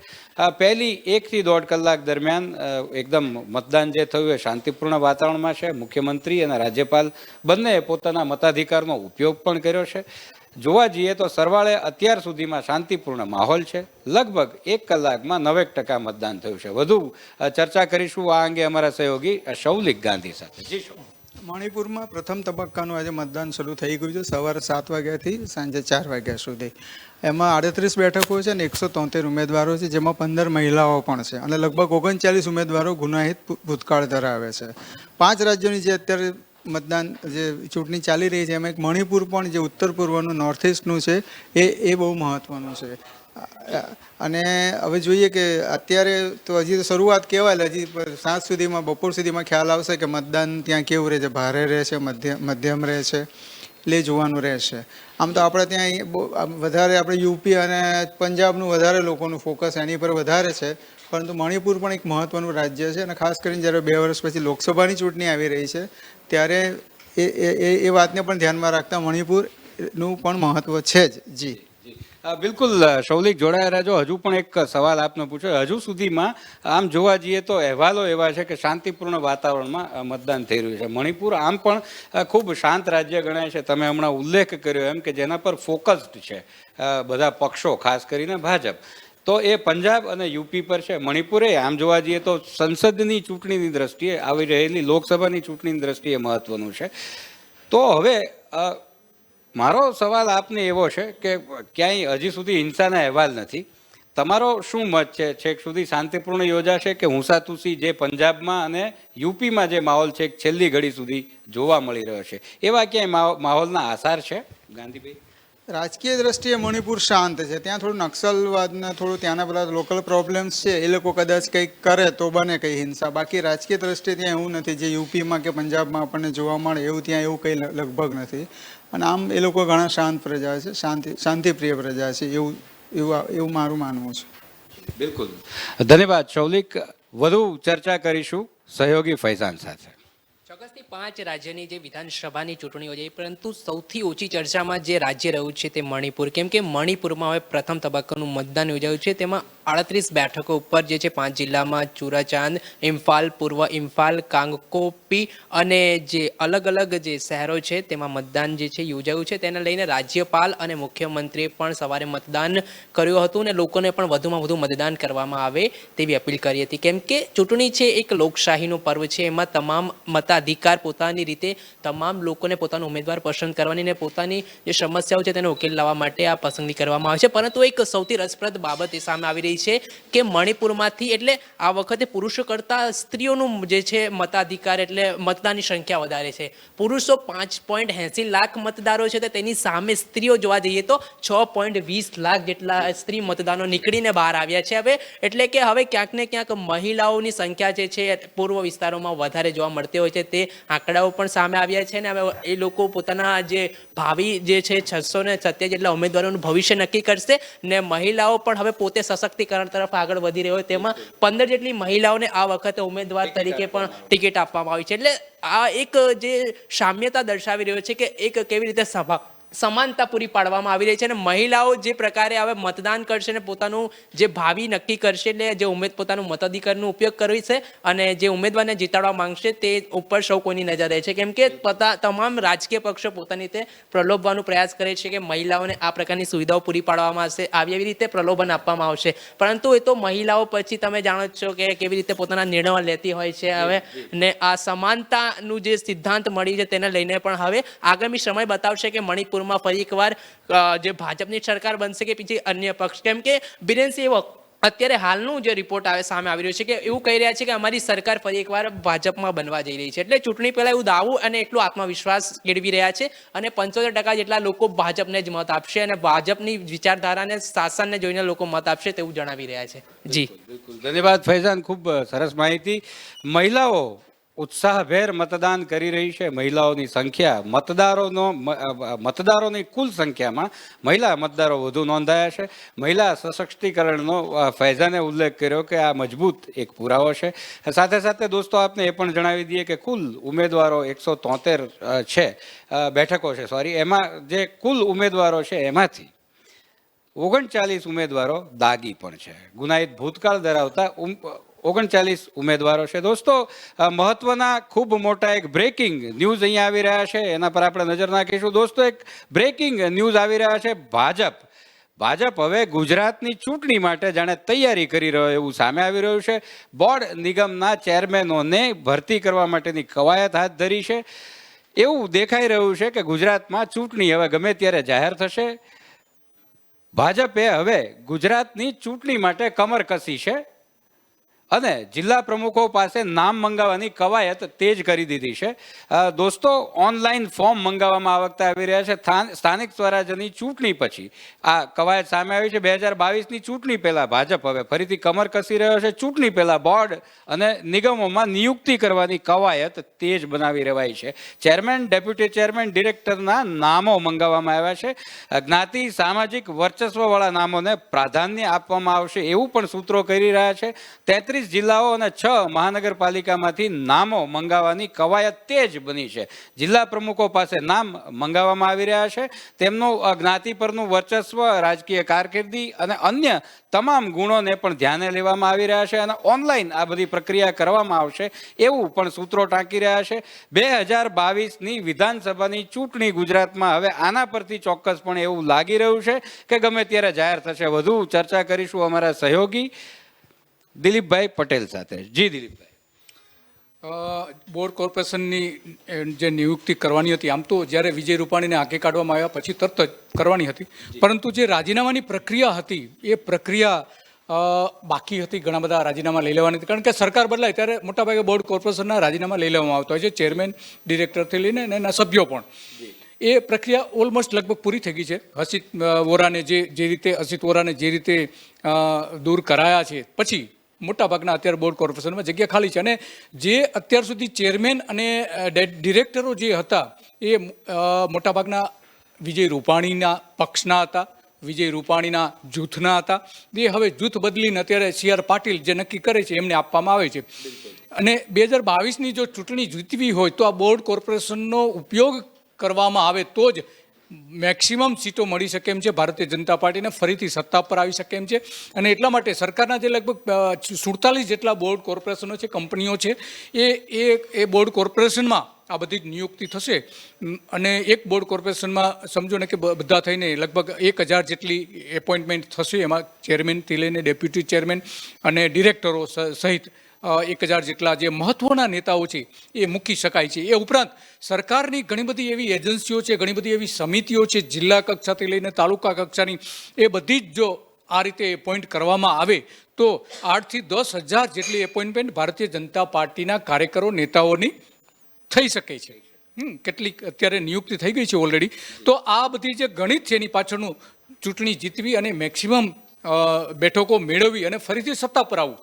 પહેલી 1 થી 1.5 કલાક દરમિયાન એકદમ મતદાન જે થયું એ શાંતિપૂર્ણ વાતાવરણમાં છે. મુખ્યમંત્રી અને રાજ્યપાલ બંનેએ પોતાના મતાધિકારનો ઉપયોગ પણ કર્યો છે. જોવા જઈએ તો સરવાળે અત્યાર સુધીમાં શાંતિપૂર્ણ માહોલ છે. લગભગ 1 કલાકમાં 90% મતદાન થયું છે. વધુ ચર્ચા કરીશું આ અંગે અમારા સહયોગી શૌલિક ગાંધી સાથે. જી મણિપુરમાં પ્રથમ તબક્કાનું આજે મતદાન શરૂ થઈ ગયું છે સવારે 7 વાગ્યાથી સાંજે 4 વાગ્યા સુધી. એમાં 38 બેઠકો છે અને 173 ઉમેદવારો છે, જેમાં 15 મહિલાઓ પણ છે અને લગભગ 39 ઉમેદવારો ગુનાહિત ભૂતકાળ ધરાવે છે. 5 રાજ્યોની જે અત્યારે મતદાન જે ચૂંટણી ચાલી રહી છે એમાં એક મણિપુર પણ જે ઉત્તર પૂર્વનું નોર્થ ઇસ્ટનું છે એ બહુ મહત્ત્વનું છે. અને હવે જોઈએ કે અત્યારે તો હજી તો શરૂઆત કહેવાય, હજી સાંજ સુધીમાં બપોર સુધીમાં ખ્યાલ આવશે કે મતદાન ત્યાં કેવું રહે છે, ભારે રહે છે, મધ્યમ રહે છે, એટલે જોવાનું રહેશે. આમ તો આપણે ત્યાં વધારે આપણે યુપી અને પંજાબનું વધારે લોકોનું ફોકસ એની પર વધારે છે, પરંતુ મણિપુર પણ એક મહત્ત્વનું રાજ્ય છે અને ખાસ કરીને જ્યારે 2 વર્ષ પછી લોકસભાની ચૂંટણી આવી રહી છે ત્યારે એ વાતને પણ ધ્યાનમાં રાખતા મણિપુરનું પણ મહત્ત્વ છે જ. જી બિલકુલ શૌલિક, જોડાયા રહેજો. હજુ પણ એક સવાલ આપને પૂછ્યો. હજુ સુધીમાં આમ જોવા જઈએ તો અહેવાલો એવા છે કે શાંતિપૂર્ણ વાતાવરણમાં મતદાન થઈ રહ્યું છે. મણિપુર આમ પણ ખૂબ શાંત રાજ્ય ગણાય છે. તમે હમણાં ઉલ્લેખ કર્યો એમ કે જેના પર ફોકસ્ડ છે બધા પક્ષો, ખાસ કરીને ભાજપ, તો એ પંજાબ અને યુપી પર છે. મણિપુરે આમ જોવા જઈએ તો સંસદની ચૂંટણીની દ્રષ્ટિએ, આવી રહેલી લોકસભાની ચૂંટણીની દ્રષ્ટિએ મહત્વનું છે. તો હવે મારો સવાલ આપને એવો છે કે ક્યાંય હજી સુધી હિંસાના અહેવાલ નથી. તમારો શું મત છે? છેક સુધી શાંતિપૂર્ણ યોજાશે કે હુંસાતુસી જે પંજાબમાં અને યુપીમાં જે માહોલ છે છેલ્લી ઘડી સુધી જોવા મળી રહ્યો છે, એવા ક્યાંય માહોલના આસાર છે? ગાંધીભાઈ, રાજકીય દ્રષ્ટિએ મણિપુર શાંત છે. ત્યાં થોડું નક્સલવાદના થોડું ત્યાંના બધા લોકલ પ્રોબ્લેમ્સ છે, એ લોકો કદાચ કંઈક કરે તો બને કંઈ હિંસા. બાકી રાજકીય દ્રષ્ટિએ ત્યાં એવું નથી જે યુપીમાં કે પંજાબમાં આપણને જોવા મળે એવું ત્યાં એવું કંઈ લગભગ નથી. અને આમ એ લોકો ઘણા શાંત પ્રજા છે, શાંતિપ્રિય પ્રજા છે, એવું મારું માનવું છે. બિલકુલ, ધન્યવાદ શૌલિક. વધુ ચર્ચા કરીશું સહયોગી ફૈઝાન સાથે. ચોક્કસથી 5 રાજ્યની જે વિધાનસભાની ચૂંટણી યોજાઈ, પરંતુ સૌથી ઓછી ચર્ચામાં જે રાજ્ય રહ્યું છે તે મણિપુર, કેમ કે મણિપુરમાં હવે પ્રથમ તબક્કાનું મતદાન યોજાયું છે. તેમાં 38 બેઠકો ઉપર જે છે 5 જિલ્લામાં ચુરાચાંદ, ઇમ્ફાલ, પૂર્વ ઇમ્ફાલ, કાંગકોપી અને જે અલગ અલગ જે શહેરો છે તેમાં મતદાન જે છે યોજાયું છે. તેને લઈને રાજ્યપાલ અને મુખ્યમંત્રીએ પણ સવારે મતદાન કર્યું હતું અને લોકોને પણ વધુમાં વધુ મતદાન કરવામાં આવે તેવી અપીલ કરી હતી, કેમ કે ચૂંટણી છે એક લોકશાહીનું પર્વ છે. એમાં તમામ મતાધિકાર પોતાની રીતે તમામ લોકોને પોતાનો ઉમેદવાર પસંદ કરવાની અને પોતાની જે સમસ્યાઓ છે તેને ઉકેલ લાવવા માટે આ પસંદગી કરવામાં આવે છે. પરંતુ એક સૌથી રસપ્રદ બાબત એ સામે આવી રહી છે કે મણિપુરમાંથી એટલે આ વખતે પુરુષો કરતાં સ્ત્રીઓનું જે છે મતાધિકાર એટલે મતદાનની સંખ્યા વધારે છે. પુરુષો 5.80 લાખ મતદારો છે, તો તેની સામે સ્ત્રીઓ જોવા જઈએ તો 6.20 લાખ જેટલા સ્ત્રી મતદાનો નીકળીને બહાર આવ્યા છે. હવે એટલે કે હવે ક્યાંક ને ક્યાંક મહિલાઓની સંખ્યા જે છે પૂર્વ વિસ્તારોમાં વધારે જોવા મળતી હોય છે, તે આંકડાઓ પણ સામે આવ્યા છે. ને હવે એ લોકો પોતાના જે ભાવિ જે છે 670 જેટલા ઉમેદવારોનું ભવિષ્ય નક્કી કરશે ને મહિલાઓ પણ હવે પોતે સશક્તિકરણ તરફ આગળ વધી રહ્યો હોય. તેમાં 15 જેટલી મહિલાઓને આ વખતે ઉમેદવાર તરીકે પણ ટિકિટ આપવામાં આવી છે. એટલે આ એક જે સામ્યતા દર્શાવી રહ્યો છે કે એક કેવી રીતે સમાનતા પૂરી પાડવામાં આવી રહી છે અને મહિલાઓ જે પ્રકારે હવે મતદાન કરશે અને પોતાનું જે ભાવિ નક્કી કરશે એટલે જે પોતાનું મતાધિકારનો ઉપયોગ કરવી છે અને જે ઉમેદવારને જીતાડવા માંગશે તે ઉપર સૌ કોઈની નજર રહે છે, કેમ કે તમામ રાજકીય પક્ષો પોતાની રીતે પ્રલોભવાનો પ્રયાસ કરે છે કે મહિલાઓને આ પ્રકારની સુવિધાઓ પૂરી પાડવામાં આવશે, આવી રીતે પ્રલોભન આપવામાં આવશે, પરંતુ એ તો મહિલાઓ પછી તમે જાણો જ છો કે કેવી રીતે પોતાના નિર્ણયો લેતી હોય છે હવે, ને આ સમાનતાનું જે સિદ્ધાંત મળી છે તેને લઈને પણ હવે આગામી સમય બતાવશે કે મણિપુરમાં ફરી એકવાર જે ભાજપની સરકાર બનશે કે પછી અન્ય પક્ષ, કેમ કે બિરેનસિંહ અત્યારે હાલનું જે રિપોર્ટ સામે આવી રહ્યો છે કે એવું કહી રહ્યા છે કે અમારી સરકાર ફરી એકવાર ભાજપમાં બનવા જઈ રહી છે, એટલે ચૂંટણી પહેલા એવું દાવું અને એટલો આત્મવિશ્વાસ કેળવી રહ્યા છે અને 75% જેટલા લોકો ભાજપને જ મત આપશે અને ભાજપની વિચારધારાને શાસનને જોઈને લોકો મત આપશે તેવું જણાવી રહ્યા છે. જી બિલકુલ, ધન્યવાદ ફૈઝાન, ખૂબ સરસ માહિતી. મહિલાઓ ઉત્સાહભેર મતદાન કરી રહી છે. મહિલાઓની સંખ્યા મતદારોની કુલ સંખ્યામાં મહિલા મતદારો વધુ નોંધાયા છે. મહિલા સશક્તિકરણનો ફૈઝાને ઉલ્લેખ કર્યો કે આ મજબૂત એક પુરાવો છે. સાથે સાથે દોસ્તો આપને એ પણ જણાવી દઈએ કે કુલ ઉમેદવારો 173 છે બેઠકો છે એમાં જે કુલ ઉમેદવારો છે એમાંથી 39 ઉમેદવારો દાગી પણ છે. ગુનાહિત ભૂતકાળ ધરાવતા 39 ઉમેદવારો છે. દોસ્તો મહત્વના ખૂબ મોટા એક બ્રેકિંગ ન્યૂઝ અહીંયા આવી રહ્યા છે, એના પર આપણે નજર નાખીશું. દોસ્તો એક બ્રેકિંગ ન્યૂઝ આવી રહ્યા છે. ભાજપ હવે ગુજરાતની ચૂંટણી માટે જાણે તૈયારી કરી રહ્યો એવું સામે આવી રહ્યું છે. બોર્ડ નિગમના ચેરમેનોને ભરતી કરવા માટેની કવાયત હાથ ધરી છે. એવું દેખાઈ રહ્યું છે કે ગુજરાતમાં ચૂંટણી હવે ગમે ત્યારે જાહેર થશે. ભાજપે હવે ગુજરાતની ચૂંટણી માટે કમર કસી છે અને જિલ્લા પ્રમુખો પાસે નામ મંગાવવાની કવાયત તેજ કરી દીધી છે. દોસ્તો ઓનલાઈન ફોર્મ મંગાવવામાં આવતા આવી રહ્યા છે. સ્થાનિક સ્વરાજ્યની ચૂંટણી પછી આ કવાયત સામે આવી છે. 2022ની ચૂંટણી પહેલા ભાજપ હવે ફરીથી કમર કસી રહ્યો છે. ચૂંટણી પહેલા બોર્ડ અને નિગમોમાં નિયુક્તિ કરવાની કવાયત તેજ બનાવી રહેવાય છે. ચેરમેન, ડેપ્યુટી ચેરમેન, ડિરેક્ટરના નામો મંગાવવામાં આવ્યા છે. જ્ઞાતિ સામાજિક વર્ચસ્વવાળા નામોને પ્રાધાન્ય આપવામાં આવશે એવું પણ સૂત્રો કરી રહ્યા છે. 33 જિલ્લાઓ અને 6 મહાનગરપાલિકામાંથી નામો મંગાવવાની કવાયત તેજ બની છે. જિલ્લા પ્રમુખો પાસે નામ મંગાવવામાં આવી રહ્યા છે. તેમનું જ્ઞાતિ પરનું વર્ચસ્વ, રાજકીય કારકિર્દી અને અન્ય તમામ ગુણોને પણ ધ્યાને લેવામાં આવી રહ્યા છે અને ઓનલાઈન આ બધી પ્રક્રિયા કરવામાં આવશે એવું પણ સૂત્રો ટાંકી રહ્યા છે. 2022ની વિધાનસભાની ચૂંટણી ગુજરાતમાં હવે આના પરથી ચોક્કસપણે એવું લાગી રહ્યું છે કે ગમે ત્યારે જાહેર થશે. વધુ ચર્ચા કરીશું અમારા સહયોગી દિલીપભાઈ પટેલ સાથે. જી દિલીપભાઈ. બોર્ડ કોર્પોરેશનની જે નિયુક્તિ કરવાની હતી, આમ તો જ્યારે વિજય રૂપાણીને આંખે કાઢવામાં આવ્યા પછી તરત જ કરવાની હતી, પરંતુ જે રાજીનામાની પ્રક્રિયા હતી એ પ્રક્રિયા બાકી હતી. ઘણા બધા રાજીનામા લઈ લેવાની હતી, કારણ કે સરકાર બદલાય ત્યારે મોટાભાગે બોર્ડ કોર્પોરેશનના રાજીનામા લઈ લેવામાં આવતા હોય છે, ચેરમેન, ડિરેક્ટરથી લઈને એના સભ્યો પણ. એ પ્રક્રિયા ઓલમોસ્ટ લગભગ પૂરી થઈ ગઈ છે. અસિત વોરાને જે રીતે દૂર કરાયા છે પછી મોટાભાગના અત્યારે બોર્ડ કોર્પોરેશનમાં જગ્યા ખાલી છે અને જે અત્યાર સુધી ચેરમેન અને ડિરેક્ટરો જે હતા એ મોટાભાગના વિજય રૂપાણીના પક્ષના હતા, વિજય રૂપાણીના જૂથના હતા. એ હવે જૂથ બદલીને અત્યારે CR પાટીલ જે નક્કી કરે છે એમને આપવામાં આવે છે. અને 2022ની જો ચૂંટણી જીતવી હોય તો આ બોર્ડ કોર્પોરેશનનો ઉપયોગ કરવામાં આવે તો જ મેક્સિમમ સીટો મળી શકે એમ છે. ભારતીય જનતા પાર્ટીને ફરીથી સત્તા પર આવી શકે એમ છે અને એટલા માટે સરકારના જે લગભગ 47 જેટલા બોર્ડ કોર્પોરેશનો છે, કંપનીઓ છે, એ બોર્ડ કોર્પોરેશનમાં આ બધી જ નિયુક્તિ થશે. અને એક બોર્ડ કોર્પોરેશનમાં સમજો ને કે બધા થઈને લગભગ 1000 જેટલી એપોઇન્ટમેન્ટ થશે. એમાં ચેરમેનથી લઈને ડેપ્યુટી ચેરમેન અને ડિરેક્ટરો સહિત 1000 જેટલા જે મહત્વના નેતાઓ છે એ મૂકી શકાય છે. એ ઉપરાંત સરકારની ઘણી બધી એવી એજન્સીઓ છે, ઘણી બધી એવી સમિતિઓ છે, જિલ્લા કક્ષાથી લઈને તાલુકા કક્ષાની, એ બધી જ જો આ રીતે એપોઇન્ટ કરવામાં આવે તો 8 થી 10,000 જેટલી એપોઇન્ટમેન્ટ ભારતીય જનતા પાર્ટીના કાર્યકરો, નેતાઓની થઈ શકે છે. કેટલીક અત્યારે નિયુક્તિ થઈ ગઈ છે ઓલરેડી. તો આ બધી જે ગણિત છે એની પાછળનું ચૂંટણી જીતવી અને મેક્સિમમ બેઠકો મેળવવી અને ફરીથી સત્તા પર આવવું,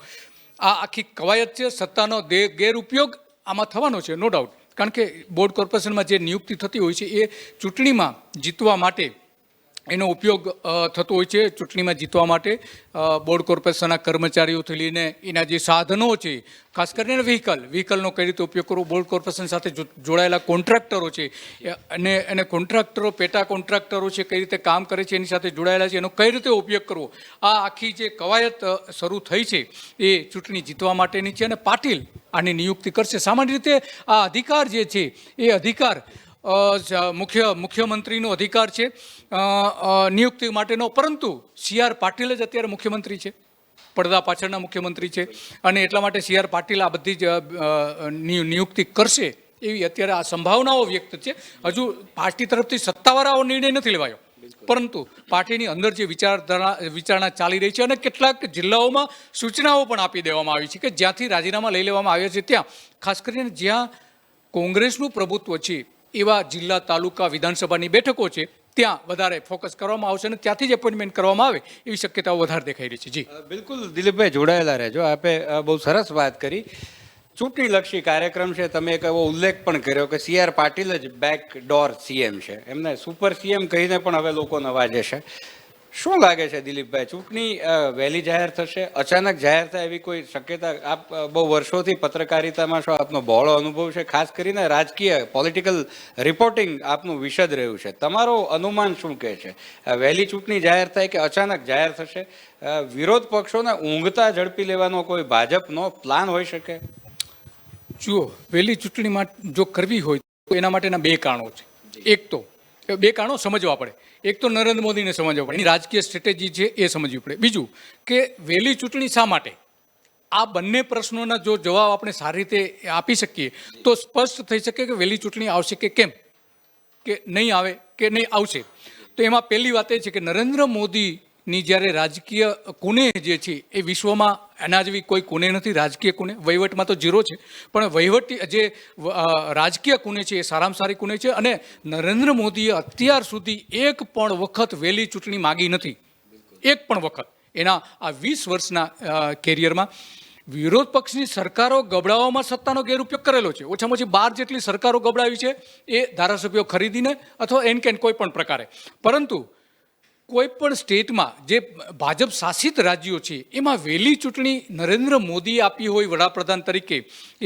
આ આખી કવાયત છે. સત્તાનો ગેરઉપયોગ આમાં થવાનો છે, નો ડાઉટ. કારણ કે બોર્ડ કોર્પોરેશનમાં જે નિયુક્તિ થતી હોય છે એ ચૂંટણીમાં જીતવા માટે એનો ઉપયોગ થતો હોય છે ચૂંટણીમાં જીતવા માટે. બોર્ડ કોર્પોરેશનના કર્મચારીઓથી લઈને એના જે સાધનો છે, ખાસ કરીને વ્હીકલનો કઈ રીતે ઉપયોગ કરવો, બોર્ડ કોર્પોરેશન સાથે જોડાયેલા કોન્ટ્રાક્ટરો છે અને કોન્ટ્રાક્ટરો, પેટા કોન્ટ્રાક્ટરો છે, કઈ રીતે કામ કરે છે, એની સાથે જોડાયેલા છે, એનો કઈ રીતે ઉપયોગ કરવો, આ આખી જે કવાયત શરૂ થઈ છે એ ચૂંટણી જીતવા માટેની છે. અને પાટીલ આની નિયુક્તિ કરશે. સામાન્ય રીતે આ અધિકાર જે છે એ અધિકાર મુખ્યમંત્રીનો અધિકાર છે નિયુક્તિ માટેનો, પરંતુ સી.આર. પાટીલ જ અત્યારે મુખ્યમંત્રી છે, પડદા પાછળના મુખ્યમંત્રી છે, અને એટલા માટે સી.આર. પાટીલ આ બધી જ નિયુક્તિ કરશે એવી અત્યારે આ સંભાવનાઓ વ્યક્ત છે. હજુ પાર્ટી તરફથી સત્તાવાર આવો નિર્ણય નથી લેવાયો, પરંતુ પાર્ટીની અંદર જે વિચારણા ચાલી રહી છે અને કેટલાક જિલ્લાઓમાં સૂચનાઓ પણ આપી દેવામાં આવી છે કે જ્યાંથી રાજીનામા લઈ લેવામાં આવ્યા છે ત્યાં, ખાસ કરીને જ્યાં કોંગ્રેસનું પ્રભુત્વ છે એવા જિલ્લા, તાલુકા, વિધાનસભાની બેઠકો છે, ત્યાં વધારે ફોકસ કરવામાં આવશે અને ત્યાંથી જ એપોઇન્ટમેન્ટ કરવામાં આવે એવી શક્યતાઓ વધારે દેખાઈ રહી છે. જી બિલકુલ દિલીપભાઈ, જોડાયેલા રહેજો. આપે બહુ સરસ વાત કરી. ચૂંટણીલક્ષી કાર્યક્રમ છે. તમે એક એવો ઉલ્લેખ પણ કર્યો કે સી.આર. પાટીલ જ બેકડોર સીએમ છે, એમને સુપર સીએમ કહીને પણ હવે લોકો નવાજે છે. શું લાગે છે દિલીપભાઈ, ચૂંટણી વહેલી જાહેર થશે, અચાનક જાહેર થાય એવી કોઈ શક્યતા? આપ બહુ વર્ષોથી પત્રકારિતામાં છો, આપનો બહોળો અનુભવ છે, ખાસ કરીને રાજકીય પોલિટિકલ રિપોર્ટિંગ આપનું વિશદ રહ્યું છે. તમારો અનુમાન શું કહે છે? વહેલી ચૂંટણી જાહેર થાય કે અચાનક જાહેર થશે? વિરોધ પક્ષોને ઊંઘતા ઝડપી લેવાનો કોઈ ભાજપનો પ્લાન હોઈ શકે? જુઓ, વહેલી ચૂંટણીમાં જો કરવી હોય તો એના માટેના બે કારણો છે. એક તો બે કારણો સમજવા પડે. એક તો નરેન્દ્ર મોદીને સમજવા પડે, એની રાજકીય સ્ટ્રેટેજી છે એ સમજવી પડે. બીજું કે વહેલી ચૂંટણી શા માટે? આ બંને પ્રશ્નોના જો જવાબ આપણે સારી રીતે આપી શકીએ તો સ્પષ્ટ થઈ શકે કે વહેલી ચૂંટણી આવશે કે કેમ, કે નહીં આવે કે નહીં આવશે. તો એમાં પહેલી વાત એ છે કે નરેન્દ્ર મોદીની જ્યારે રાજકીય કુને જે છે એ વિશ્વમાં એના જેવી કોઈ કુને નથી. રાજકીય કુને, વહીવટમાં તો ઝીરો છે, પણ વહીવટી જે રાજકીય કુને છે એ સારામાં સારી કુને છે. અને નરેન્દ્ર મોદીએ અત્યાર સુધી એક પણ વખત વહેલી ચૂંટણી માગી નથી, એક પણ વખત એના આ 20 વર્ષના કેરિયરમાં. વિરોધ પક્ષની સરકારો ગબડાવવામાં સત્તાનો ગેરઉપયોગ કરેલો છે. ઓછામાં ઓછી 12 જેટલી સરકારો ગબડાવી છે, એ ધારાસભ્યો ખરીદીને અથવા એન કેન કોઈ પણ પ્રકારે. પરંતુ કોઈ પણ સ્ટેટમાં જે ભાજપ શાસિત રાજ્યો છે એમાં વહેલી ચૂંટણી નરેન્દ્ર મોદીએ આપી હોય વડાપ્રધાન તરીકે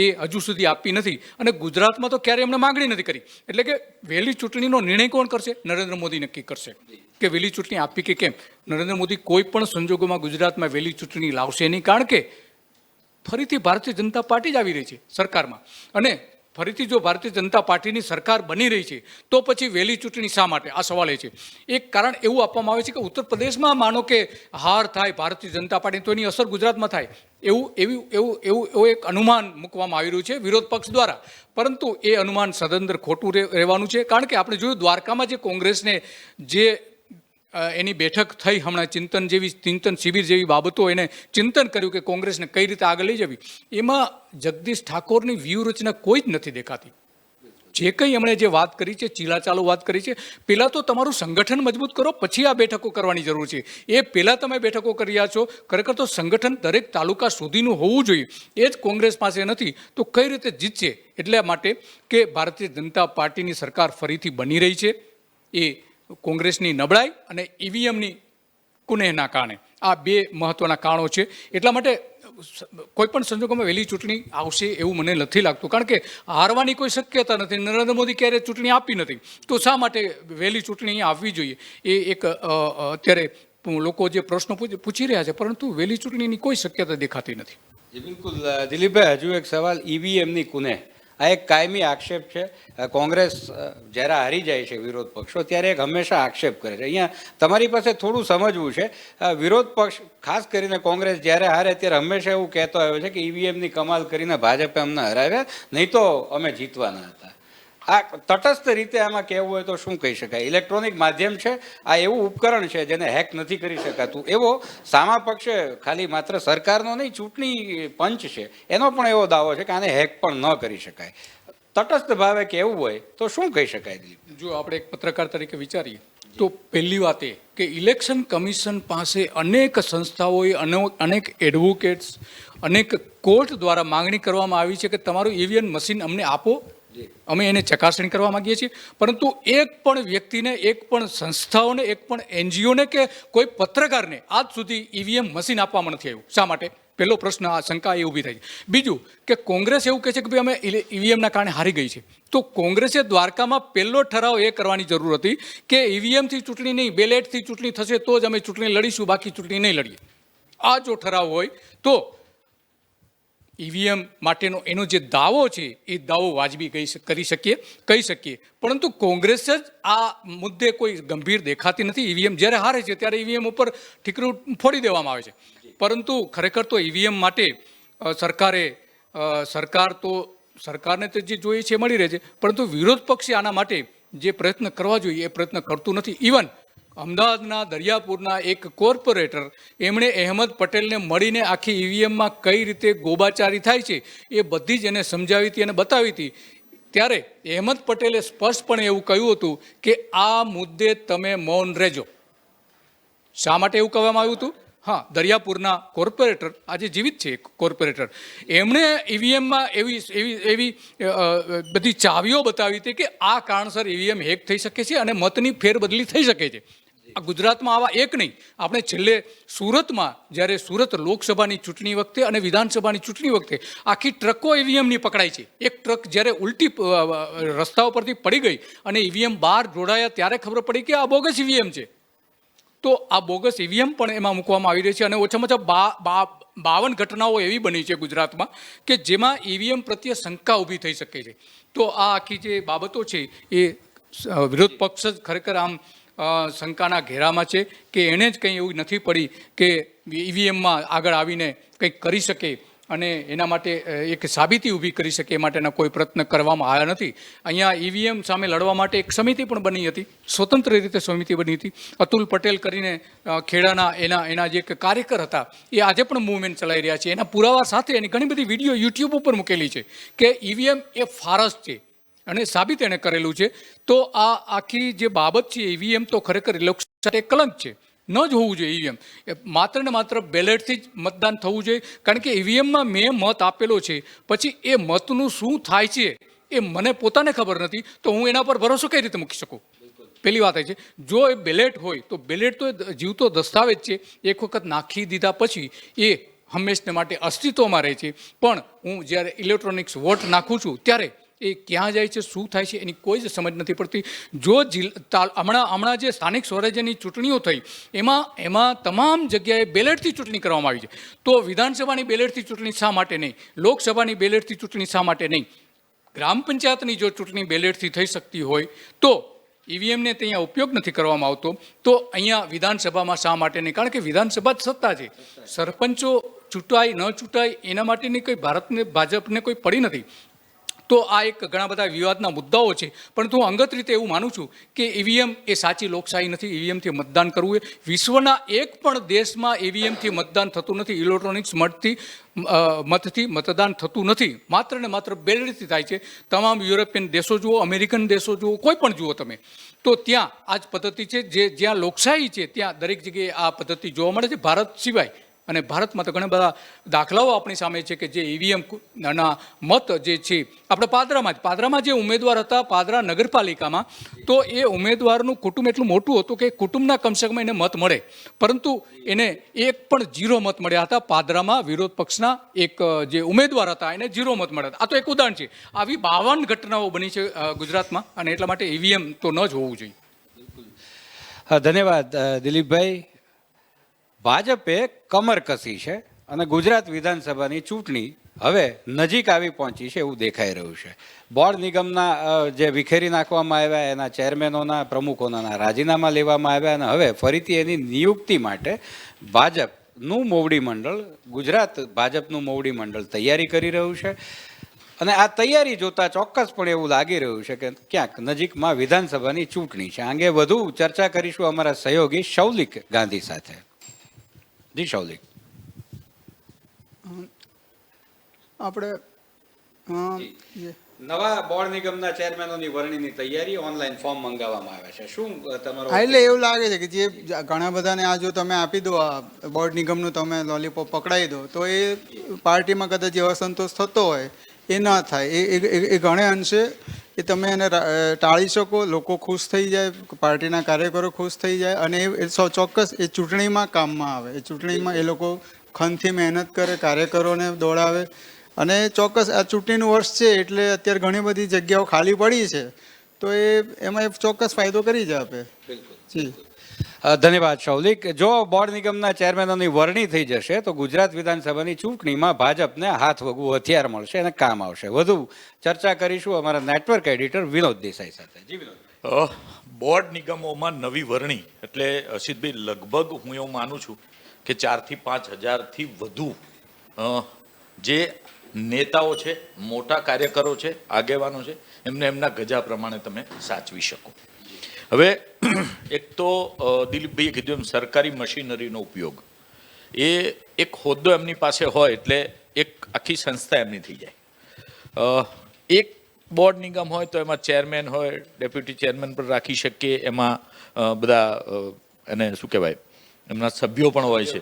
એ હજુ સુધી આપી નથી. અને ગુજરાતમાં તો ક્યારેય એમણે માગણી નથી કરી. એટલે કે વહેલી ચૂંટણીનો નિર્ણય કોણ કરશે? નરેન્દ્ર મોદી નક્કી કરશે કે વહેલી ચૂંટણી આપી કે કેમ. નરેન્દ્ર મોદી કોઈ પણ સંજોગોમાં ગુજરાતમાં વહેલી ચૂંટણી લાવશે નહીં, કારણ કે ફરીથી ભારતીય જનતા પાર્ટી જ આવી રહી છે સરકારમાં. અને ફરીથી જો ભારતીય જનતા પાર્ટીની સરકાર બની રહી છે તો પછી વહેલી ચૂંટણી શા માટે? આ સવાલ એ છે. એક કારણ એવું આપવામાં આવે છે કે ઉત્તર પ્રદેશમાં માનો કે હાર થાય ભારતીય જનતા પાર્ટી, તો એની અસર ગુજરાતમાં થાય એવું એક અનુમાન મૂકવામાં આવી રહ્યું છે વિરોધ પક્ષ દ્વારા. પરંતુ એ અનુમાન સદંતર ખોટું રહેવાનું છે, કારણ કે આપણે જોયું દ્વારકામાં જે કોંગ્રેસને જે એની બેઠક થઈ હમણાં, ચિંતન શિબિર જેવી બાબતો એને ચિંતન કર્યું કે કોંગ્રેસને કઈ રીતે આગળ લઈ જવી, એમાં જગદીશ ઠાકોરની વ્યૂહરચના કોઈ જ નથી દેખાતી. જે કંઈ એમણે જે વાત કરી છે, ચીલાચાલુ વાત કરી છે, પહેલાં તો તમારું સંગઠન મજબૂત કરો, પછી આ બેઠકો કરવાની જરૂર છે. એ પહેલાં તમે બેઠકો કર્યા છો, ખરેખર તો સંગઠન દરેક તાલુકા સુધીનું હોવું જોઈએ, એ જ કોંગ્રેસ પાસે નથી, તો કઈ રીતે જીતશે? એટલા માટે કે ભારતીય જનતા પાર્ટીની સરકાર ફરીથી બની રહી છે, એ કોંગ્રેસની નબળાઈ અને ઈવીએમની કુનેહના કારણે આ બે મહત્વના કારણો છે. એટલા માટે કોઈ પણ સંજોગોમાં વહેલી ચૂંટણી આવશે એવું મને નથી લાગતું, કારણ કે હારવાની કોઈ શક્યતા નથી. નરેન્દ્ર મોદી ક્યારેય ચૂંટણી આપી નથી, તો શા માટે વહેલી ચૂંટણી આવવી જોઈએ? એ એક અત્યારે લોકો જે પ્રશ્નો પૂછી રહ્યા છે, પરંતુ વહેલી ચૂંટણીની કોઈ શક્યતા દેખાતી નથી. બિલકુલ દિલીપભાઈ, હજુ એક સવાલ. ઈવીએમની કુને, આ એક કાયમી આક્ષેપ છે. કોંગ્રેસ જ્યારે હારી જાય છે વિરોધ પક્ષો, ત્યારે એક હંમેશા આક્ષેપ કરે છે. અહીંયા તમારી પાસે થોડું સમજવું છે. વિરોધ પક્ષ ખાસ કરીને કોંગ્રેસ જ્યારે હારે ત્યારે હંમેશા એવું કહેતો આવ્યો છે કે ઈવીએમની કમાલ કરીને ભાજપે અમને હરાવ્યા, નહીં તો અમે જીતવાના હતા. આ તટસ્થ રીતે આમાં કહેવું હોય તો શું કહી શકાય? ઇલેક્ટ્રોનિક માધ્યમ છે, આ એવું ઉપકરણ છે જેને હેક નથી કરી શકાતું. એવો સામા પક્ષે ખાલી માત્ર સરકારનો નહીં, ચૂંટણી પંચ છે એનો પણ એવો દાવો છે કે આને હેક પણ ન કરી શકાય. તટસ્થ ભાવે કહેવું હોય તો શું કહી શકાય? જો આપણે એક પત્રકાર તરીકે વિચારીએ તો પહેલી વાત એ કે ઇલેક્શન કમિશન પાસે અનેક સંસ્થાઓએ, અનેક એડવોકેટ્સ, અનેક કોર્ટ દ્વારા માંગણી કરવામાં આવી છે કે તમારું ઈવીએમ મશીન અમને આપો, અમે એને ચકાસણી કરવા માંગીએ છીએ, પરંતુ એક પણ વ્યક્તિને, એક પણ સંસ્થાઓને, એક પણ એનજીઓને કે કોઈ પત્રકારને આજ સુધી ઈવીએમ મશીન આપવામાં નથી આવ્યું. શા માટે? પહેલો પ્રશ્ન, આ શંકા એ ઊભી થાય છે. બીજું કે કોંગ્રેસ એવું કહે છે કે ભાઈ અમે ઈવીએમના કારણે હારી ગઈ છે. તો કોંગ્રેસે દ્વારકામાં પહેલો ઠરાવ એ કરવાની જરૂર હતી કે ઈવીએમથી ચૂંટણી નહીં, બેલેટથી ચૂંટણી થશે તો જ અમે ચૂંટણી લડીશું, બાકી ચૂંટણી નહીં લડીએ. આ જો ઠરાવ હોય તો ઈવીએમ માટેનો એનો જે દાવો છે એ દાવો વાજબી કહી શકીએ. પરંતુ કોંગ્રેસ જ આ મુદ્દે કોઈ ગંભીર દેખાતી નથી. ઈવીએમ જ્યારે હારે છે ત્યારે ઈવીએમ ઉપર ઠીકરું ફોડી દેવામાં આવે છે. પરંતુ ખરેખર તો ઈવીએમ માટે સરકારને તો જે જોઈએ છે મળી રહે છે, પરંતુ વિરોધ પક્ષે આના માટે જે પ્રયત્ન કરવા જોઈએ એ પ્રયત્ન કરતું નથી. ઇવન અમદાવાદના દરિયાપુરના એક કોર્પોરેટર, એમણે અહેમદ પટેલને મળીને આખી ઈવીએમમાં કઈ રીતે ગોબાચારી થાય છે એ બધી જ એને સમજાવી હતી અને બતાવી હતી. ત્યારે અહેમદ પટેલે સ્પષ્ટપણે એવું કહ્યું હતું કે આ મુદ્દે તમે મૌન રહેજો. શા માટે એવું કહેવામાં આવ્યું હતું? હા, દરિયાપુરના કોર્પોરેટર, આજે જીવિત છે કોર્પોરેટર, એમણે ઈવીએમમાં એવી બધી ચાવીઓ બતાવી હતી કે આ કારણસર ઈવીએમ હેક થઈ શકે છે અને મતની ફેરબદલી થઈ શકે છે. આ ગુજરાતમાં આવા એક નહીં, આપણે છેલ્લે સુરતમાં, જ્યારે સુરત લોકસભાની ચૂંટણી વખતે અને વિધાનસભાની ચૂંટણી વખતે આખી ટ્રકો ઈવીએમની પકડાઈ છે. એક ટ્રક જ્યારે ઉલટી રસ્તા ઉપરથી પડી ગઈ અને ઈવીએમ બહાર જોડાયા ત્યારે ખબર પડી કે આ બોગસ ઈવીએમ છે. તો આ બોગસ ઈવીએમ પણ એમાં મૂકવામાં આવી રહી છે અને ઓછામાં ઓછા 52 ઘટનાઓ એવી બની છે ગુજરાતમાં કે જેમાં ઈવીએમ પ્રત્યે શંકા ઊભી થઈ શકે છે. તો આ આખી જે બાબતો છે એ વિરોધ પક્ષ જ ખરેખર આમ શંકાના ઘેરામાં છે કે એણે જ કંઈ એવું નથી પડી કે ઈવીએમમાં આગળ આવીને કંઈક કરી શકે અને એના માટે એક સાબિતી ઊભી કરી શકે એ માટેના કોઈ પ્રયત્ન કરવામાં આવ્યા નથી. અહીંયા ઈવીએમ સામે લડવા માટે એક સમિતિ પણ બની હતી, સ્વતંત્ર રીતે સમિતિ બની હતી. અતુલ પટેલ કરીને ખેડાના એના જે કાર્યકર હતા એ આજે પણ મૂવમેન્ટ ચલાવી રહ્યા છે. એના પુરાવા સાથે એની ઘણી બધી વિડીયો યુટ્યુબ ઉપર મૂકેલી છે કે ઈવીએમ એ ફારસ છે અને સાબિત એણે કરેલું છે. તો આ આખી જે બાબત છે ઈવીએમ તો ખરેખર લોકશાહી એક કલંક છે. ન જ હોવું જોઈએ ઈવીએમ. માત્ર ને માત્ર બેલેટથી જ મતદાન થવું જોઈએ. કારણ કે ઈવીએમમાં મેં મત આપેલો છે, પછી એ મતનું શું થાય છે એ મને પોતાને ખબર નથી, તો હું એના પર ભરોસો કઈ રીતે મૂકી શકું? પહેલી વાત એ છે. જો એ બેલેટ હોય તો બેલેટ તો જીવતો દસ્તાવેજ છે, એક વખત નાખી દીધા પછી એ હંમેશને માટે અસ્તિત્વમાં રહે છે. પણ હું જ્યારે ઇલેક્ટ્રોનિક્સ વોટ નાખું છું ત્યારે એ ક્યાં જાય છે, શું થાય છે, એની કોઈ જ સમજ નથી પડતી. જો હમણાં જે સ્થાનિક સ્વરાજ્યની ચૂંટણીઓ થઈ એમાં તમામ જગ્યાએ બેલેટથી ચૂંટણી કરવામાં આવી છે. તો વિધાનસભાની બેલેટથી ચૂંટણી શા માટે નહીં? લોકસભાની બેલેટથી ચૂંટણી શા માટે નહીં? ગ્રામ પંચાયતની જો ચૂંટણી બેલેટથી થઈ શકતી હોય તો ઈવીએમને ત્યાં ઉપયોગ નથી કરવામાં આવતો, તો અહીંયા વિધાનસભામાં શા માટે નહીં? કારણ કે વિધાનસભા જ સત્તા છે. સરપંચો ચૂંટાય ન ચૂંટાય એના માટેની કોઈ ભાજપને કોઈ પડી નથી. તો આ એક ઘણા બધા વિવાદના મુદ્દાઓ છે. પરંતુ હું અંગત રીતે એવું માનું છું કે ઈવીએમ એ સાચી લોકશાહી નથી. ઈવીએમથી મતદાન કરવું એ વિશ્વના એક પણ દેશમાં ઈવીએમથી મતદાન થતું નથી. ઇલેક્ટ્રોનિક્સ મતથી મતદાન થતું નથી. માત્ર ને માત્ર બેલેટથી થાય છે. તમામ યુરોપિયન દેશો જુઓ, અમેરિકન દેશો જુઓ, કોઈ પણ જુઓ તમે, તો ત્યાં આ જ પદ્ધતિ છે. જ્યાં લોકશાહી છે ત્યાં દરેક જગ્યાએ આ પદ્ધતિ જોવા મળે છે, ભારત સિવાય. અને ભારતમાં તો ઘણા બધા દાખલાઓ આપણી સામે છે કે જે ઈવીએમ ના મત જે છે, આપણે પાદરામાં જે ઉમેદવાર હતા પાદરા નગરપાલિકામાં, તો એ ઉમેદવારનું કુટુંબ એટલું મોટું હતું કે કુટુંબના કમસે કમ એને મત મળે, પરંતુ એને એક પણ 0 મત મળ્યા હતા. પાદરામાં વિરોધ પક્ષના એક જે ઉમેદવાર હતા એને 0 મત મળ્યા હતા. આ તો એક ઉદાહરણ છે. આવી 52 ઘટનાઓ બની છે ગુજરાતમાં, અને એટલા માટે ઈવીએમ તો ન જ હોવું જોઈએ. ધન્યવાદ દિલીપભાઈ. ભાજપે કમર કસી છે અને ગુજરાત વિધાનસભાની ચૂંટણી હવે નજીક આવી પહોંચી છે એવું દેખાઈ રહ્યું છે. બોર્ડ નિગમના જે વિખેરી નાખવામાં આવ્યા એના ચેરમેનોના, પ્રમુખોના રાજીનામા લેવામાં આવ્યા અને હવે ફરીથી એની નિયુક્તિ માટે ભાજપનું મોવડી મંડળ, ગુજરાત ભાજપનું મોવડી મંડળ તૈયારી કરી રહ્યું છે. અને આ તૈયારી જોતા ચોક્કસપણે એવું લાગી રહ્યું છે કે ક્યાંક નજીકમાં વિધાનસભાની ચૂંટણી છે. આ અંગે વધુ ચર્ચા કરીશું અમારા સહયોગી શૌલિક ગાંધી સાથે. જી શૌલિક. આપણે નવા બોર્ડ નિગમના ચેરમેનોની વરણીની તૈયારી, ઓનલાઈન ફોર્મ મંગાવવામાં આવે છે. શું તમારો? એટલે એવું લાગે છે કે જે ઘણા બધાને આ જો તમે આપી દો, આ બોર્ડ નિગમનું તમે લોલીપોપ પકડાવી દો, તો એ પાર્ટીમાં કદાચ જે અસંતોષ થતો હોય એ ના થાય. એ ઘણે અંશે એ તમે એને ટાળી શકો, લોકો ખુશ થઈ જાય, પાર્ટીના કાર્યકરો ખુશ થઈ જાય, અને એ ચોક્કસ એ ચૂંટણીમાં કામમાં આવે. એ ચૂંટણીમાં એ લોકો ખનથી મહેનત કરે, કાર્યકરોને દોડાવે, અને ચોક્કસ આ ચૂંટણીનું વર્ષ છે એટલે અત્યારે ઘણી બધી જગ્યાઓ ખાલી પડી છે, તો એમાં ચોક્કસ ફાયદો કરી જ આપે. જી ધન્યવાદ શૌલિક. જો બોર્ડ નિગમના ચેરમેનોની વરણી થઈ જશે તો ગુજરાત વિધાનસભાની ચૂંટણીમાં ભાજપને હાથ વગવું હથિયાર મળશે અને કામ આવશે. વધુ ચર્ચા કરીશું અમારા નેટવર્ક એડિટર વિનોદ દેસાઈ સાથે. જી વિનોદ. બોર્ડ નિગમોમાં નવી વરણી એટલે અસિતભાઈ લગભગ હું એવું માનું છું કે 4,000 થી 5,000થી વધુ જે નેતાઓ છે, મોટા કાર્યકરો છે, આગેવાનો છે, એમને એમના ગજા પ્રમાણે તમે સાચવી શકો. હવે એક તો દિલીપભાઈએ કીધું એમ સરકારી મશીનરીનો ઉપયોગ, એ એક હોદ્દો એમની પાસે હોય એટલે એક આખી સંસ્થા એમની થઈ જાય. એક બોર્ડ નિગમ હોય તો એમાં ચેરમેન હોય, ડેપ્યુટી ચેરમેન પણ રાખી શકીએ, એમાં બધા એને શું કહેવાય એમના સભ્યો પણ હોય છે,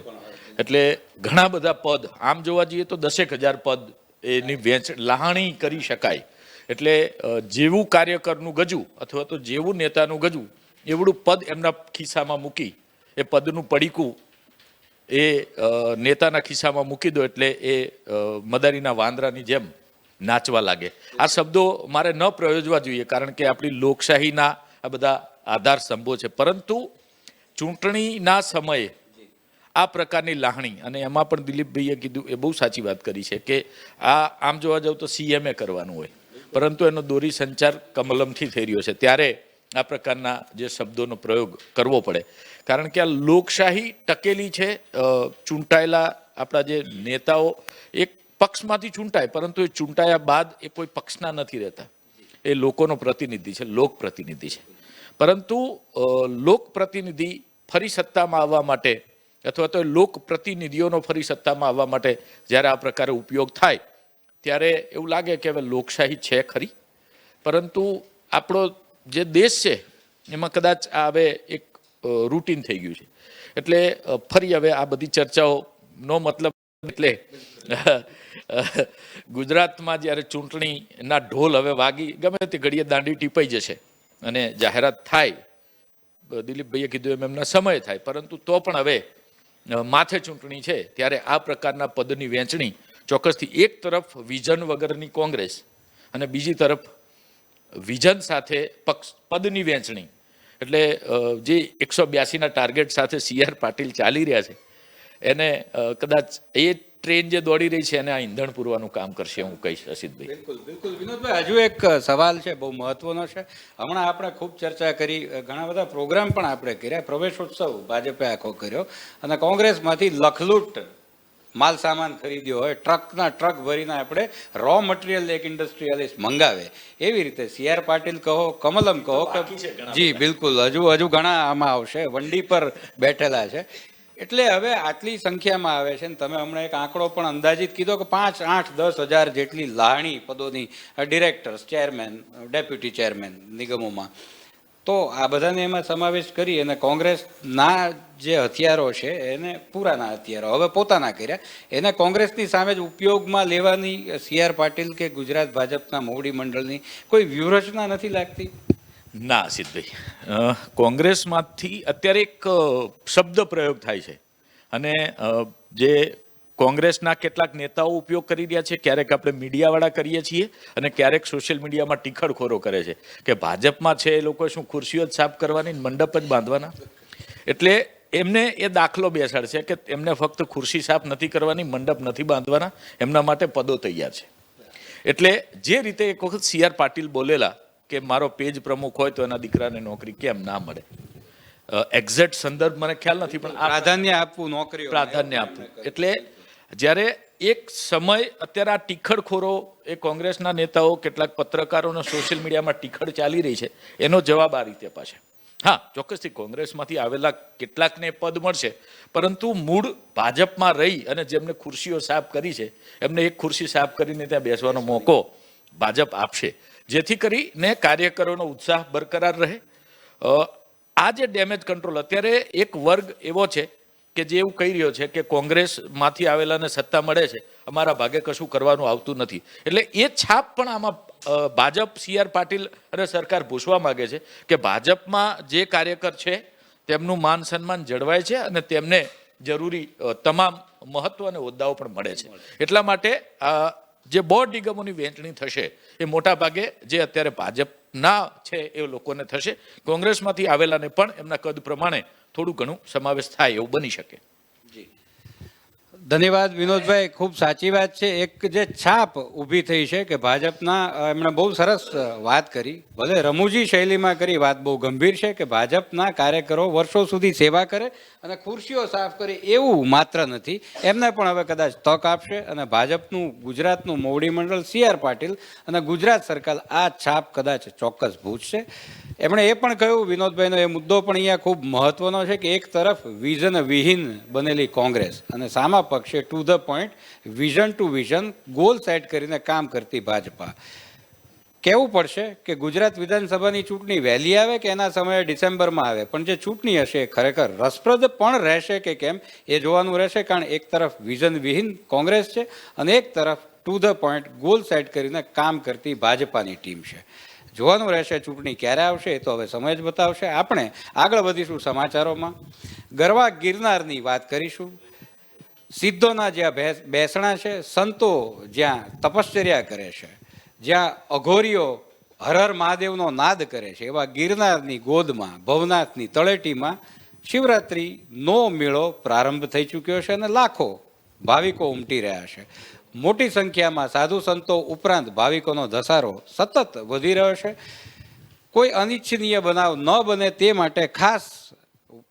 એટલે ઘણા બધા પદ આમ જોવા જઈએ તો 10,000 પદ એની લહાણી કરી શકાય. એટલે જેવું કાર્યકરનું ગજું અથવા તો જેવું નેતાનું ગજું એવડું પદ એમના ખિસ્સામાં મૂકી, એ પદનું પડીકું એ નેતાના ખિસ્સામાં મૂકી દો એટલે એ મદારીના વાંદરાની જેમ નાચવા લાગે. આ શબ્દો મારે ન પ્રયોજવા જોઈએ કારણ કે આપણી લોકશાહીના આ બધા આધાર સ્તંભો છે, પરંતુ ચૂંટણીના સમયે આ પ્રકારની લાગણી, અને એમાં પણ દિલીપભાઈએ કીધું એ બહુ સાચી વાત કરી છે કે આ આમ જોવા જાવ તો CMA કરવાનું હોય, પરંતુ એનો દોરી સંચાર કમલમથી થઈ રહ્યો છે, ત્યારે આ પ્રકારના જે શબ્દોનો પ્રયોગ કરવો પડે. કારણ કે આ લોકશાહી ટકેલી છે. ચૂંટાયેલા આપણા જે નેતાઓ એક પક્ષમાંથી ચૂંટાય, પરંતુ એ ચૂંટાયા બાદ એ કોઈ પક્ષના નથી રહેતા, એ લોકોનો પ્રતિનિધિ છે, લોક પ્રતિનિધિ છે. પરંતુ લોક પ્રતિનિધિ ફરી સત્તામાં આવવા માટે અથવા તો લોક પ્રતિનિધિઓનો ફરી સત્તામાં આવવા માટે જ્યારે આ પ્રકારે ઉપયોગ થાય ત્યારે એવું લાગે કે હવે લોકશાહી છે ખરી. પરંતુ આપણો જે દેશ છે એમાં કદાચ આ હવે એક રૂટીન થઈ ગયું છે. એટલે ફરી હવે આ બધી ચર્ચાઓનો મતલબ એટલે ગુજરાતમાં જ્યારે ચૂંટણીના ઢોલ હવે વાગી ગમે તે ઘડીએ દાંડી ટીપાઈ જશે અને જાહેરાત થાય, દિલીપભાઈએ કીધું એમ એમના સમય થાય, પરંતુ તો પણ હવે માથે ચૂંટણી છે ત્યારે આ પ્રકારના પદની વહેંચણી ચોક્કસથી એક તરફ વિઝન વગરની કોંગ્રેસ અને બીજી તરફ વિઝન સાથે પદની વહેંચણી, એટલે જે 182ના ટાર્ગેટ સાથે CR પાટીલ ચાલી રહ્યા છે એને કદાચ એ ટ્રેન જે દોડી રહી છે એને આ ઈંધણ પૂરવાનું કામ કરશે, હું કહીશ અસિતભાઈ. બિલકુલ બિલકુલ વિનોદભાઈ, હજુ એક સવાલ છે, બહુ મહત્વનો છે. હમણાં આપણે ખૂબ ચર્ચા કરી, ઘણા બધા પ્રોગ્રામ પણ આપણે કર્યા. પ્રવેશોત્સવ ભાજપે આખો કર્યો અને કોંગ્રેસમાંથી લખલૂટ માલ સામાન ખરીદ્યો હોય, ટ્રકના ટ્રક ભરીને આપણે રો મટીરિયલ એક ઇન્ડસ્ટ્રીયલિસ્ટ મંગાવે, એવી રીતે CR પાટીલ કહો, કમલમ કહો કે જી બિલકુલ હજુ ઘણા આમાં આવશે, વંડી પર બેઠેલા છે. એટલે હવે આટલી સંખ્યામાં આવે છે ને તમે હમણાં એક આંકડો પણ અંદાજિત કીધો કે 5, 8, 10,000 જેટલી લાગણી પદોની ડિરેક્ટર્સ, ચેરમેન, ડેપ્યુટી ચેરમેન નિગમોમાં, તો આ બધાને એમાં સમાવેશ કરી અને કોંગ્રેસના જે હથિયારો છે એને પૂરાના હથિયારો હવે પોતાના કર્યા, એને કોંગ્રેસની સામે જ ઉપયોગમાં લેવાની CR પાટીલ કે ગુજરાત ભાજપના મોવડી મંડળની કોઈ વ્યૂહરચના નથી લાગતી? ના અસિતભાઈ, કોંગ્રેસમાંથી અત્યારે એક શબ્દ પ્રયોગ થાય છે અને જે કોંગ્રેસના કેટલાક નેતાઓ ઉપયોગ કરી રહ્યા છે, ક્યારેક આપણે મીડિયાવાળા કરીએ છીએ અને ક્યારેક સોશિયલ મીડિયામાં ટીખડખોરો કરે છે કે ભાજપમાં છે એ લોકો શું ખુરશીઓ જ સાફ કરવાની, મંડપ જ બાંધવાના. એટલે એમને એ દાખલો બેસાડશે કે એમને ફક્ત ખુરશી સાફ નથી કરવાની, મંડપ નથી બાંધવાના, એમના માટે પદો તૈયાર છે. એટલે જે રીતે એક વખત CR પાટીલ બોલેલા કે મારો પેજ પ્રમુખ હોય તો એના દીકરાને નોકરી કેમ ના મળે, એક્ઝેક્ટ સંદર્ભ મને ખ્યાલ નથી, પણ પ્રાધાન્ય આપવું, નોકરી પ્રાધાન્ય આપવું. એટલે જ્યારે એક સમય અત્યારે આ ટીખડખોરો એ કોંગ્રેસના નેતાઓ, કેટલાક પત્રકારોનો સોશિયલ મીડિયામાં ટીખડ ચાલી રહી છે, એનો જવાબ આ રીતે પાછા. હા, ચોક્કસથી કોંગ્રેસમાંથી આવેલા કેટલાકને પદ મળશે, પરંતુ મૂળ ભાજપમાં રહી અને જેમને ખુરશીઓ સાફ કરી છે એમને એક ખુરશી સાફ કરીને ત્યાં બેસવાનો મોકો ભાજપ આપશે, જેથી કરીને કાર્યકરોનો ઉત્સાહ બરકરાર રહે. આ જે ડેમેજ કંટ્રોલ, અત્યારે એક વર્ગ એવો છે કે જે એવું કહી રહ્યો છે કે કોંગ્રેસમાંથી આવેલાને સત્તા મળે છે, અમારા ભાગે કશું કરવાનું આવતું નથી. એટલે એ છાપ પણ આમાં ભાજપ CR પાટીલ અને સરકાર ભૂસવા માગે છે કે ભાજપમાં જે કાર્યકર છે તેમનું માન સન્માન જળવાય છે અને તેમને જરૂરી તમામ મહત્વ અને હોદ્દાઓ પણ મળે છે. એટલા માટે જે બોર્ડ નિગમોની વહેંચણી થશે એ મોટા ભાગે જે અત્યારે ભાજપના છે એ લોકોને થશે. કોંગ્રેસમાંથી આવેલાને પણ એમના કદ પ્રમાણે થોડું ઘણું સમાવેશ થાય એવું બની શકે. ધન્યવાદ વિનોદભાઈ, ખૂબ સાચી વાત છે. એક જે છાપ ઊભી થઈ છે કે ભાજપના, એમણે બહુ સરસ વાત કરી, ભલે રમૂજી શૈલીમાં કરી, વાત બહુ ગંભીર છે કે ભાજપના કાર્યકરો વર્ષો સુધી સેવા કરે અને ખુરશીઓ સાફ કરે એવું માત્ર નથી, એમને પણ હવે કદાચ તક આપશે અને ભાજપનું ગુજરાતનું મોવડી મંડળ CR પાટીલ અને ગુજરાત સરકાર આ છાપ કદાચ ચોક્કસ ભૂજશે. એમણે એ પણ કહ્યું, વિનોદભાઈનો એ મુદ્દો પણ અહીંયા ખૂબ મહત્વનો છે કે એક તરફ વિઝન વિહીન બનેલી કોંગ્રેસ અને સામા પક્ષે to the point vision to vision goal set કરીને કામ કરતી ભાજપા. કહેવું પડશે કે ગુજરાત વિધાનસભાની ચૂંટણી વહેલી આવે કે એના સમયે ડિસેમ્બરમાં આવે, પણ જે ચૂંટણી હશે એ ખરેખર રસપ્રદ પણ રહેશે કે કેમ એ જોવાનું રહેશે. કારણ એક તરફ વિઝન વિહીન કોંગ્રેસ છે અને એક તરફ two the point goal set કરીને કામ કરતી ભાજપાની ટીમ છે. જોવાનું રહેશે ચૂંટણી ક્યારે આવશે એ તો હવે સમય જ બતાવશે. આપણે આગળ વધીશું સમાચારોમાં. ગરવા ગિરનારની વાત કરીશું. સિદ્ધોના જ્યાં બેસણા છે, સંતો જ્યાં તપશ્ચર્યા કરે છે, જ્યાં અઘોરીઓ હર હર મહાદેવનો નાદ કરે છે, એવા ગિરનારની ગોદમાં ભવનાથની તળેટીમાં શિવરાત્રિનો મેળો પ્રારંભ થઈ ચૂક્યો છે અને લાખો ભાવિકો ઉમટી રહ્યા છે. મોટી સંખ્યામાં સાધુ સંતો ઉપરાંત ભાવિકોનો ધસારો સતત વધી રહ્યો છે. કોઈ અનિચ્છનીય બનાવ ન બને તે માટે ખાસ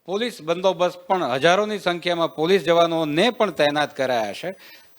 પોલીસ બંદોબસ્ત પણ હજારોની સંખ્યામાં પોલીસ જવાનોને પણ તૈનાત કરાયા છે.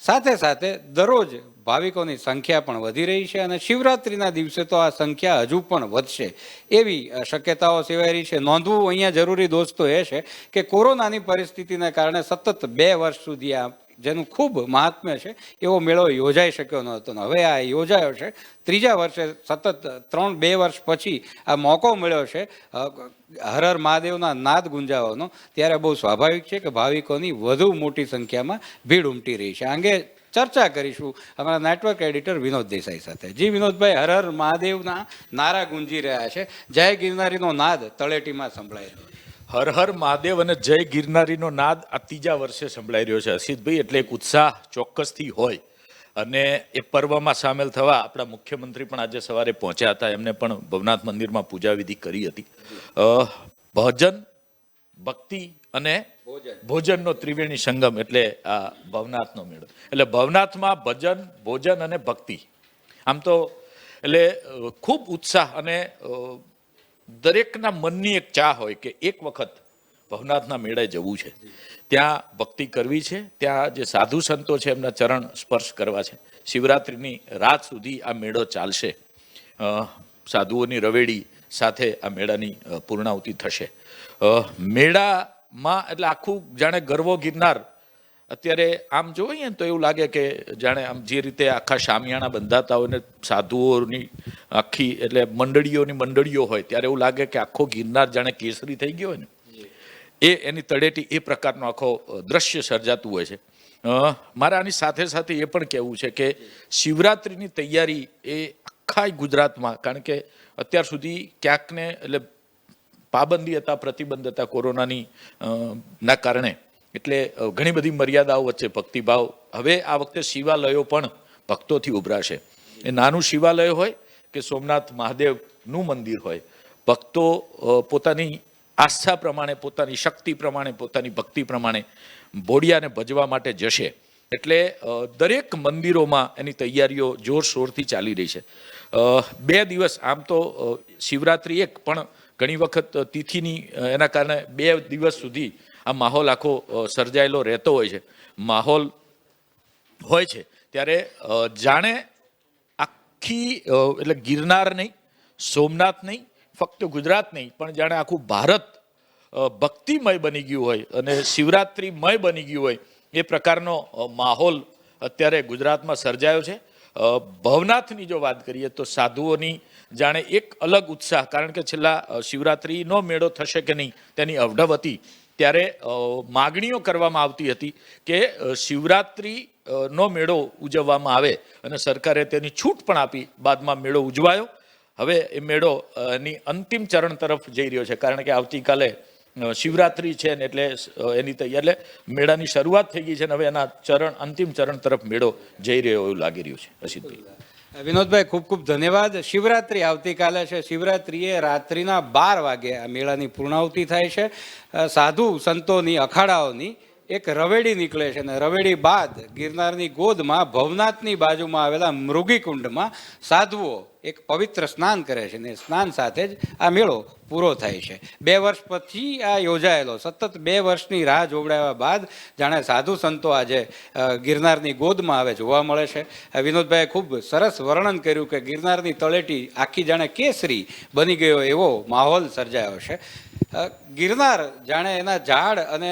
સાથે સાથે દરરોજ ભાવિકોની સંખ્યા પણ વધી રહી છે અને શિવરાત્રિના દિવસે તો આ સંખ્યા હજુ પણ વધશે એવી શક્યતાઓ સેવાઈ રહી છે. નોંધવું અહીંયા જરૂરી દોસ્તો એ છે કે કોરોનાની પરિસ્થિતિને કારણે સતત 2 વર્ષ સુધી આ જેનું ખૂબ મહાત્મ્ય છે એવો મેળો યોજાઈ શક્યો નહોતો. હવે આ યોજાયો છે. 3જા વર્ષે સતત 2 વર્ષ પછી આ મોકો મળ્યો છે હર હર મહાદેવના નાદ ગુંજાવવાનો. ત્યારે બહુ સ્વાભાવિક છે કે ભાવિકોની વધુ મોટી સંખ્યામાં ભીડ ઉમટી રહી છે. આ અંગે ચર્ચા કરીશું અમારા નેટવર્ક એડિટર વિનોદ દેસાઈ સાથે. જી વિનોદભાઈ, હર હર મહાદેવના નારા ગુંજી રહ્યા છે, જય ગિરનારીનો નાદ તળેટીમાં સંભળાય રહ્યો છે. હર હર મહાદેવ અને જય ગિરનારીનો નાદ આ 3જા વર્ષે સંભળાઈ રહ્યો છે અસિતભાઈ. એટલે એક ઉત્સાહ ચોક્કસથી હોય અને એ પર્વમાં સામેલ થવા આપણા મુખ્યમંત્રી પણ આજે સવારે પહોંચ્યા હતા. એમને પણ ભવનાથ મંદિરમાં પૂજા વિધિ કરી હતી. ભજન, ભક્તિ અને ભોજનનો ત્રિવેણી સંગમ એટલે આ ભવનાથનો મેળો. એટલે ભવનાથમાં ભજન, ભોજન અને ભક્તિ, આમ તો એટલે ખૂબ ઉત્સાહ અને દરેકના મનની એક ચાહ હોય કે એક વખત ભવનાથના મેળે જવું છે, ત્યાં ભક્તિ કરવી છે, ત્યાં જે સાધુ સંતો છે એમના ચરણ સ્પર્શ કરવા છે. શિવરાત્રિની રાત સુધી આ મેળો ચાલશે. સાધુઓની રવેડી સાથે આ મેળાની પૂર્ણાહુતિ થશે. મેળામાં એટલે આખું જાણે ગરવો ગિરનાર અત્યારે આમ જોઈએ ને તો એવું લાગે કે જાણે આમ જે રીતે આખા શામિયાણા બંધાતા હોય ને સાધુઓની આખી એટલે મંડળીઓ હોય, ત્યારે એવું લાગે કે આખો ગિરનાર જાણે કેસરી થઈ ગયો હોય ને એની તળેટી એ પ્રકારનો આખો દ્રશ્ય સર્જાતું હોય છે. મારે આની સાથે સાથે એ પણ કહેવું છે કે શિવરાત્રિની તૈયારી એ આખા ગુજરાતમાં, કારણ કે અત્યાર સુધી ક્યાંક ને એટલે પાબંદી હતા, પ્રતિબંધ હતા કોરોનાની ના કારણે, એટલે ઘણી બધી મર્યાદાઓ વચ્ચે ભક્તિભાવ. હવે આ વખતે શિવાલયો પણ ભક્તોથી ઉભરાશે. એ નાનું શિવાલય હોય કે સોમનાથ મહાદેવનું મંદિર હોય, ભક્તો પોતાની આસ્થા પ્રમાણે, પોતાની શક્તિ પ્રમાણે, પોતાની ભક્તિ પ્રમાણે ભોળિયાને ભજવા માટે જશે. એટલે દરેક મંદિરોમાં એની તૈયારીઓ જોરશોરથી ચાલી રહી છે. 2 દિવસ આમ તો શિવરાત્રિ એક, પણ ઘણી વખત તિથિની એના કારણે 2 દિવસ સુધી આ માહોલ આખો સર્જાયેલો રહેતો હોય છે. માહોલ હોય છે ત્યારે જાણે આખી એટલે ગિરનાર નહીં, સોમનાથ નહીં, ફક્ત ગુજરાત નહીં, પણ જાણે આખું ભારત ભક્તિમય બની ગયું હોય અને શિવરાત્રિમય બની ગયું હોય એ પ્રકારનો માહોલ અત્યારે ગુજરાતમાં સર્જાયો છે. ભવનાથની જો વાત કરીએ તો સાધુઓની જાણે એક અલગ ઉત્સાહ, કારણ કે છેલ્લા શિવરાત્રિનો મેળો થશે કે નહીં તેની અવઢવ હતી, ત્યારે માગણીઓ કરવામાં આવતી હતી કે શિવરાત્રિ નો મેળો ઉજવવામાં આવે અને સરકારે તેની છૂટ પણ આપી. બાદમાં મેળો ઉજવાયો. હવે એ મેળો ની અંતિમ ચરણ તરફ જઈ રહ્યો છે, કારણ કે આવતીકાલે શિવરાત્રિ છે ને એટલે એની એટલે મેળાની શરૂઆત થઈ ગઈ છે ને હવે એના અંતિમ ચરણ તરફ મેળો જઈ રહ્યો એવું લાગી રહ્યું છે. અસિતભાઈ. વિનોદભાઈ, ખૂબ ખૂબ ધન્યવાદ. શિવરાત્રી આવતીકાલે છે. શિવરાત્રીએ રાત્રિના 12 વાગે આ મેળાની પૂર્ણાહુતિ થાય છે. સાધુ સંતોની, અખાડાઓની એક રવેડી નીકળે છે અને રવેડી બાદ ગિરનારની ગોદમાં ભવનાથની બાજુમાં આવેલા મૃગીકુંડમાં સાધુઓ એક પવિત્ર સ્નાન કરે છે અને સ્નાન સાથે જ આ મેળો પૂરો થાય છે. 2 વર્ષ પછી આ યોજાયેલો, સતત 2 વર્ષની રાહ જોવડાવ્યા બાદ જાણે સાધુ સંતો આજે ગિરનારની ગોદમાં હવે જોવા મળે છે. વિનોદભાઈએ ખૂબ સરસ વર્ણન કર્યું કે ગિરનારની તળેટી આખી જાણે કેસરી બની ગયો એવો માહોલ સર્જાયો છે. ગિરનાર જાણે એના ઝાડ અને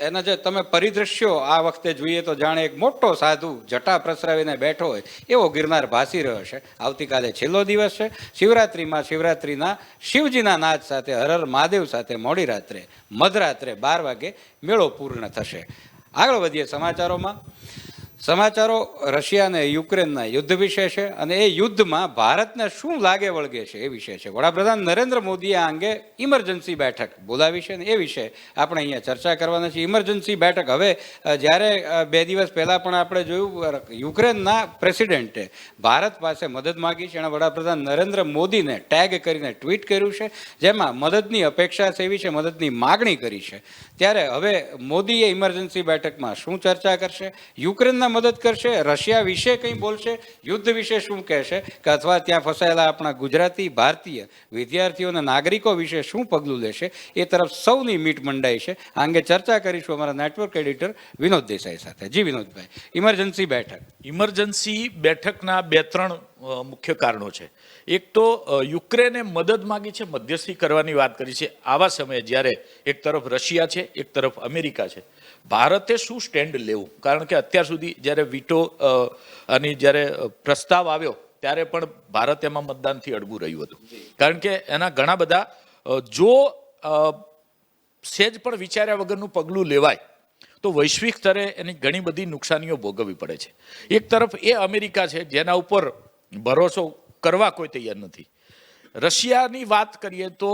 એના જે તમે પરિદૃશ્યો આ વખતે જોઈએ તો જાણે એક મોટો સાધુ જટા પ્રસરાવીને બેઠો હોય એવો ગિરનાર ભાસી રહ્યો છે. આવતીકાલે છેલ્લો દિવસ છે. શિવરાત્રિના શિવજીના નાદ સાથે, હર હર મહાદેવ સાથે મોડી રાત્રે, મધરાત્રે 12 વાગે મેળો પૂર્ણ થશે. આગળ વધીએ સમાચારોમાં. સમાચારો રશિયા અને યુક્રેનના યુદ્ધ વિશે છે અને એ યુદ્ધમાં ભારતને શું લાગે વળગે છે એ વિશે છે. વડાપ્રધાન નરેન્દ્ર મોદીએ આ અંગે ઇમરજન્સી બેઠક બોલાવી છે અને એ વિશે આપણે અહીંયા ચર્ચા કરવાના છીએ. ઇમરજન્સી બેઠક હવે જ્યારે 2 દિવસ પહેલાં પણ આપણે જોયું, યુક્રેનના પ્રેસિડેન્ટે ભારત પાસે મદદ માગી છે. એણે વડાપ્રધાન નરેન્દ્ર મોદીને ટેગ કરીને ટ્વીટ કર્યું છે, જેમાં મદદની અપેક્ષા સેવી છે, મદદની માગણી કરી છે. ત્યારે હવે મોદીએ ઇમરજન્સી બેઠકમાં શું ચર્ચા કરશે? યુક્રેનના મદદ કરશે, રશિયા વિશે કંઈ બોલશે, યુદ્ધ વિશે શું કહેશે, કે અથવા ત્યાં ફસાયેલા આપણા ગુજરાતી, ભારતીય વિદ્યાર્થીઓ અને નાગરિકો વિશે શું પગલું લેશે, એ તરફ સૌની મીટ મંડાઈ છે. આ અંગે ચર્ચા કરીશું અમારા નેટવર્ક એડિટર વિનોદ દેસાઈ સાથે. જી વિનોદભાઈ, ઇમરજન્સી બેઠકના 2-3 મુખ્ય કારણો છે. એક તો યુક્રેને મદદ માંગી છે, મધ્યસ્થી કરવાની વાત કરી છે. આવા સમયે જ્યારે એક તરફ રશિયા છે, એક તરફ અમેરિકા છે, ભારતે શું સ્ટેન્ડ લેવું? કારણ કે અત્યાર સુધી જ્યારે વીટો અને જ્યારે પ્રસ્તાવ આવ્યો ત્યારે પણ ભારત એમાં મતદાનથી અડગું રહ્યું હતું. કારણ કે એના ઘણા બધા જો સેજ પણ વિચાર્યા વગરનું પગલું લેવાય તો વૈશ્વિક સ્તરે એની ઘણી બધી નુકસાનીઓ ભોગવવી પડે છે. એક તરફ એ અમેરિકા છે જેના ઉપર ભરોસો કરવા કોઈ તૈયાર નથી. રશિયાની વાત કરીએ તો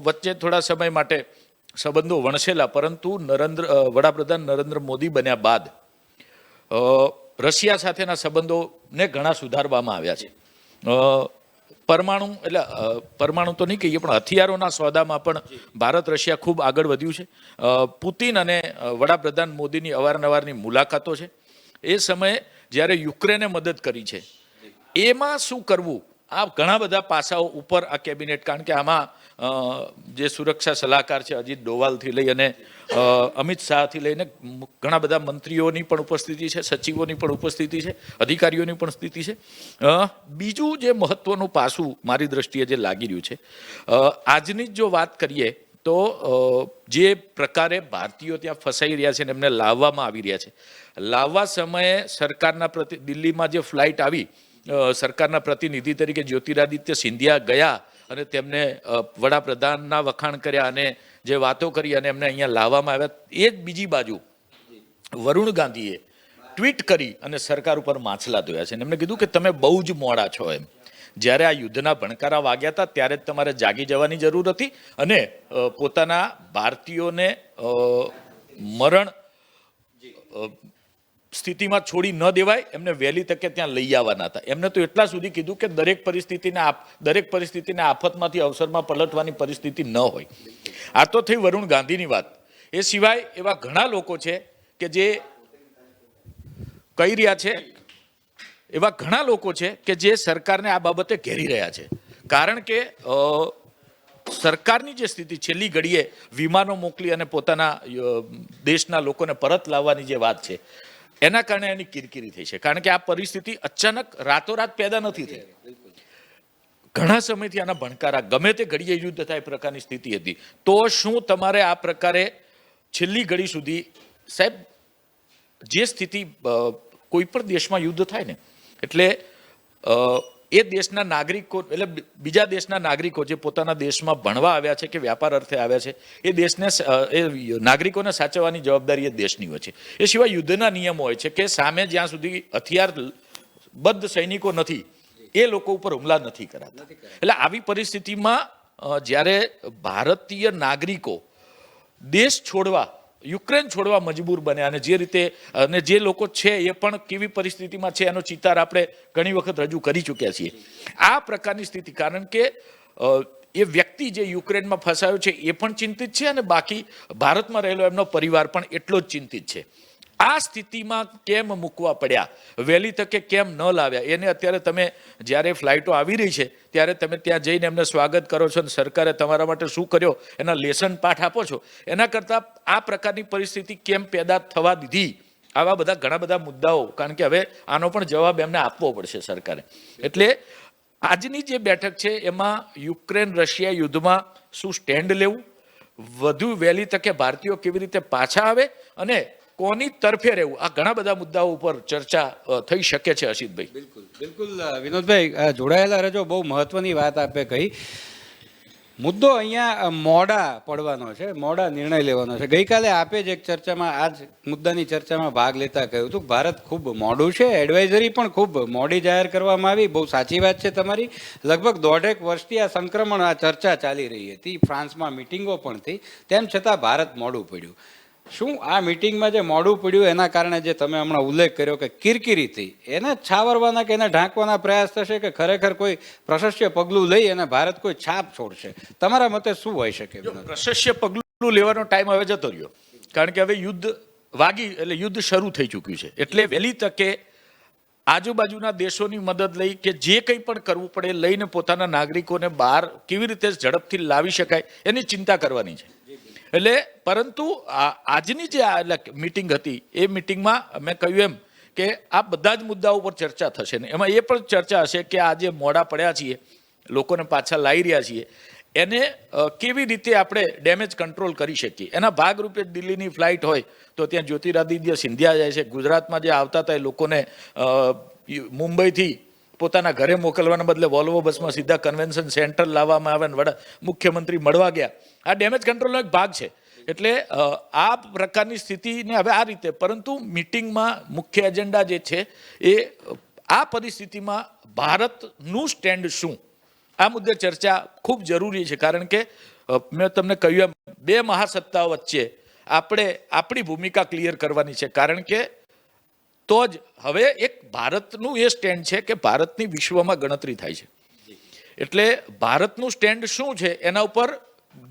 વચ્ચે થોડા સમય માટે સંબંધો વણસેલા, પરંતુ વડાપ્રધાન નરેન્દ્ર મોદી બન્યા બાદ રશિયા સાથેના સંબંધોને ઘણા સુધારવામાં આવ્યા છે. પરમાણુ તો નહીં કહીએ પણ હથિયારોના સોદામાં પણ ભારત રશિયા ખૂબ આગળ વધ્યું છે. પુતિન અને વડાપ્રધાન મોદીની અવારનવારની મુલાકાતો છે. એ સમયે જ્યારે યુક્રેને મદદ કરી છે, એમાં શું કરવું, આ ઘણા બધા પાસાઓ ઉપર આ કેબિનેટ, કારણ કે આમાં જે સુરક્ષા સલાહકાર છે અજીત ડોવાલથી લઈ અને અમિત શાહથી લઈને ઘણા બધા મંત્રીઓની પણ ઉપસ્થિતિ છે, સચિવોની પણ ઉપસ્થિતિ છે, અધિકારીઓની પણ સ્થિતિ છે. બીજું જે મહત્વનું પાસું મારી દ્રષ્ટિએ જે લાગી રહ્યું છે, આજની જો વાત કરીએ તો જે પ્રકારે ભારતીયો ત્યાં ફસાઈ રહ્યા છે અને એમને લાવવામાં આવી રહ્યા છે, લાવવા સમયે દિલ્હીમાં જે ફ્લાઇટ આવી, સરકારના પ્રતિનિધિ તરીકે જ્યોતિરાદિત્ય સિંધિયા ગયા અને તેમને વડાપ્રધાનના વખાણ કર્યા અને જે વાતો કરી અને એમને અહીંયા લાવવામાં આવ્યા. એ જ બીજી બાજુ વરુણ ગાંધીએ ટ્વીટ કરી અને સરકાર ઉપર માછલા ધોયા છે અને એમને કીધું કે તમે બહુ જ મોડા છો. એમ જ્યારે આ યુદ્ધના ભણકારા વાગ્યા હતા ત્યારે જ તમારે જાગી જવાની જરૂર હતી અને પોતાના ભારતીયોને મરણ સ્થિતિમાં છોડી ન દેવાય, એમને વહેલી તકે ત્યાં લઈ આવવાના હતા. એમને તો એટલા સુધી કીધું કે દરેક પરિસ્થિતિને આફતમાંથી અવસરમાં પલટવાની પરિસ્થિતિ ન હોય. આ તો થઈ વરુણ ગાંધીની વાત. એ સિવાય એવા ઘણા લોકો છે કે જે કહી રહ્યા છે, એવા ઘણા લોકો છે કે જે સરકારને આ બાબતે ઘેરી રહ્યા છે. કારણ કે સરકારની જે સ્થિતિ છેલ્લી ઘડીએ વિમાનો મોકલી અને પોતાના દેશના લોકોને પરત લાવવાની જે વાત છે, એના કારણે એની કિરકિરી થઈ છે. કારણ કે આ પરિસ્થિતિ અચાનક રાતોરાત પેદા નથી થઈ. ઘણા સમયથી આના ભણકારા, ગમે તે ઘડીએ યુદ્ધ થાય એ પ્રકારની સ્થિતિ હતી. તો શું તમારે આ પ્રકારે છેલ્લી ઘડી સુધી, સાહેબ, જે સ્થિતિ કોઈ પણ દેશમાં યુદ્ધ થાય ને એટલે એ દેશના નાગરિકો એટલે બીજા દેશના નાગરિકો જે પોતાના દેશમાં ભણવા આવ્યા છે કે વ્યાપાર અર્થે આવ્યા છે એ દેશને એ નાગરિકોને સાચવવાની જવાબદારી એ દેશની હોય છે. એ સિવાય યુદ્ધના નિયમો હોય છે કે સામે જ્યાં સુધી હથિયારબદ્ધ સૈનિકો નથી એ લોકો ઉપર હુમલા નથી કરાતા. એટલે આવી પરિસ્થિતિમાં જ્યારે ભારતીય નાગરિકો દેશ છોડવા યુક્રેન છોડવા મજબૂર બન્યા અને જે રીતે અને જે લોકો છે એ પણ કેવી પરિસ્થિતિમાં છે એનો ચિતાર આપણે ઘણી વખત રજૂ કરી ચૂક્યા છીએ. આ પ્રકારની સ્થિતિ કારણ કે એ વ્યક્તિ જે યુક્રેનમાં ફસાયો છે એ પણ ચિંતિત છે અને બાકી ભારતમાં રહેલો એમનો પરિવાર પણ એટલો જ ચિંતિત છે. આ સ્થિતિમાં કેમ મૂકવા પડ્યા, વહેલી તકે કેમ ન લાવ્યા, એને અત્યારે તમે જ્યારે ફ્લાઇટો આવી રહી છે ત્યારે તમે ત્યાં જઈને એમને સ્વાગત કરો છો અને સરકારે તમારા માટે શું કર્યો એના લેસન પાઠ આપો છો. એના કરતાં આ પ્રકારની પરિસ્થિતિ કેમ પેદા થવા દીધી, આવા બધા ઘણા બધા મુદ્દાઓ, કારણ કે હવે આનો પણ જવાબ એમને આપવો પડશે સરકારે. એટલે આજની જે બેઠક છે એમાં યુક્રેન રશિયા યુદ્ધમાં શું સ્ટેન્ડ લેવું, વધુ વહેલી તકે ભારતીયો કેવી રીતે પાછા આવે અને કોની તરફે રહેવું, આ ઘણા બધા મુદ્દાઓ ઉપર ચર્ચા થઈ શકે છે. હર્ષિતભાઈ બિલકુલ વિનોદભાઈ જોડાયેલા રહેજો. બહુ મહત્વની વાત આપે કહી. મુદ્દો અહીંયા મોડા પડવાનો છે, મોડા નિર્ણય લેવાનો છે. ગઈકાલે આપે જ એક ચર્ચામાં આ જ મુદ્દાની ચર્ચામાં ભાગ લેતા કહ્યું હતું ભારત ખૂબ મોડું છે, એડવાઇઝરી પણ ખૂબ મોડી જાહેર કરવામાં આવી. બહુ સાચી વાત છે તમારી. લગભગ 1.5 વર્ષથી આ સંક્રમણ આ ચર્ચા ચાલી રહી હતી, ફ્રાન્સમાં મિટિંગો પણ થઈ, તેમ છતાં ભારત મોડું પડ્યું. શું આ મિટિંગમાં જે મોડું પડ્યું એના કારણે જે તમે હમણાં ઉલ્લેખ કર્યો કે કિરકિરી થઈ, એને છાવરવાના કે એને ઢાંકવાના પ્રયાસ થશે કે ખરેખર કોઈ પ્રશસ્ય પગલું લઈ અને ભારત કોઈ છાપ છોડશે? તમારા મતે શું હોઈ શકે? પ્રશસ્ય પગલું લેવાનો ટાઈમ હવે જતો રહ્યો, કારણ કે હવે યુદ્ધ વાગી એટલે યુદ્ધ શરૂ થઈ ચૂક્યું છે. એટલે વહેલી તકે આજુબાજુના દેશોની મદદ લઈ કે જે કંઈ પણ કરવું પડે લઈને પોતાના નાગરિકોને બહાર કેવી રીતે ઝડપથી લાવી શકાય એની ચિંતા કરવાની છે. એટલે પરંતુ આજની જે મિટિંગ હતી એ મિટિંગમાં મેં કહ્યું એમ કે આ બધા જ મુદ્દાઓ પર ચર્ચા થશે ને એમાં એ પણ ચર્ચા હશે કે આ જે મોડા પડ્યા છીએ, લોકોને પાછા લાવી રહ્યા છીએ, એને કેવી રીતે આપણે ડેમેજ કંટ્રોલ કરી શકીએ. એના ભાગરૂપે દિલ્હીની ફ્લાઇટ હોય તો ત્યાં જ્યોતિરાદિત્ય સિંધિયા જાય છે. ગુજરાતમાં જે આવતા હતા એ લોકોને મુંબઈથી પોતાના ઘરે મોકલવાના બદલે વોલ્વો બસમાં સીધા કન્વેન્શન સેન્ટર લાવવામાં આવે અને મુખ્યમંત્રી મળવા ગયા. આ ડેમેજ કંટ્રોલનો એક ભાગ છે. એટલે આ પ્રકારની સ્થિતિને હવે આ રીતે, પરંતુ મિટિંગમાં મુખ્ય એજન્ડા જે છે એ આ પરિસ્થિતિમાં ભારતનું સ્ટેન્ડ શું, આ મુદ્દે ચર્ચા ખૂબ જરૂરી છે. કારણ કે મેં તમને કહ્યું એમ 2 મહાસત્તાઓ વચ્ચે આપણે આપણી ભૂમિકા ક્લિયર કરવાની છે. કારણ કે તો જ હવે એક ભારતનું એ સ્ટેન્ડ છે કે ભારતની વિશ્વમાં ગણતરી થાય છે. એટલે ભારતનું સ્ટેન્ડ શું છે એના ઉપર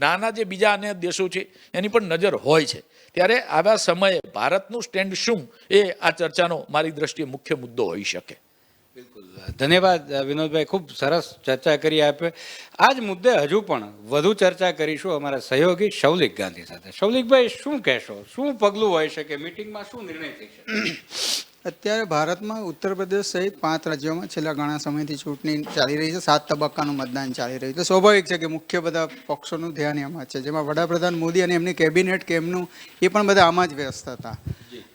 નાના જે બીજા અન્ય દેશો છે એની પણ નજર હોય છે. ત્યારે આવા સમયે ભારતનું સ્ટેન્ડ શું એ આ ચર્ચાનો મારી દ્રષ્ટિએ મુખ્ય મુદ્દો હોઈ શકે. બિલકુલ, ધન્યવાદ વિનોદભાઈ, ખૂબ સરસ ચર્ચા કરી આપે. આ જ મુદ્દે હજુ પણ વધુ ચર્ચા કરીશું અમારા સહયોગી શૌલિક ગાંધી સાથે. શૌલિકભાઈ, શું કહેશો, શું પગલું હોઈ શકે, મિટિંગમાં શું નિર્ણય થઈ શકે? અત્યારે ભારતમાં ઉત્તર પ્રદેશ સહિત 5 રાજ્યોમાં છેલ્લા ઘણા સમયથી ચૂંટણી ચાલી રહી છે. 7 તબક્કાનું મતદાન ચાલી રહ્યું છે. સ્વાભાવિક છે કે મુખ્ય બધા પક્ષોનું ધ્યાન એમાં છે, જેમાં વડાપ્રધાન મોદી અને એમની કેબિનેટ કે એમનું એ પણ બધા આમાં જ વ્યસ્ત હતા.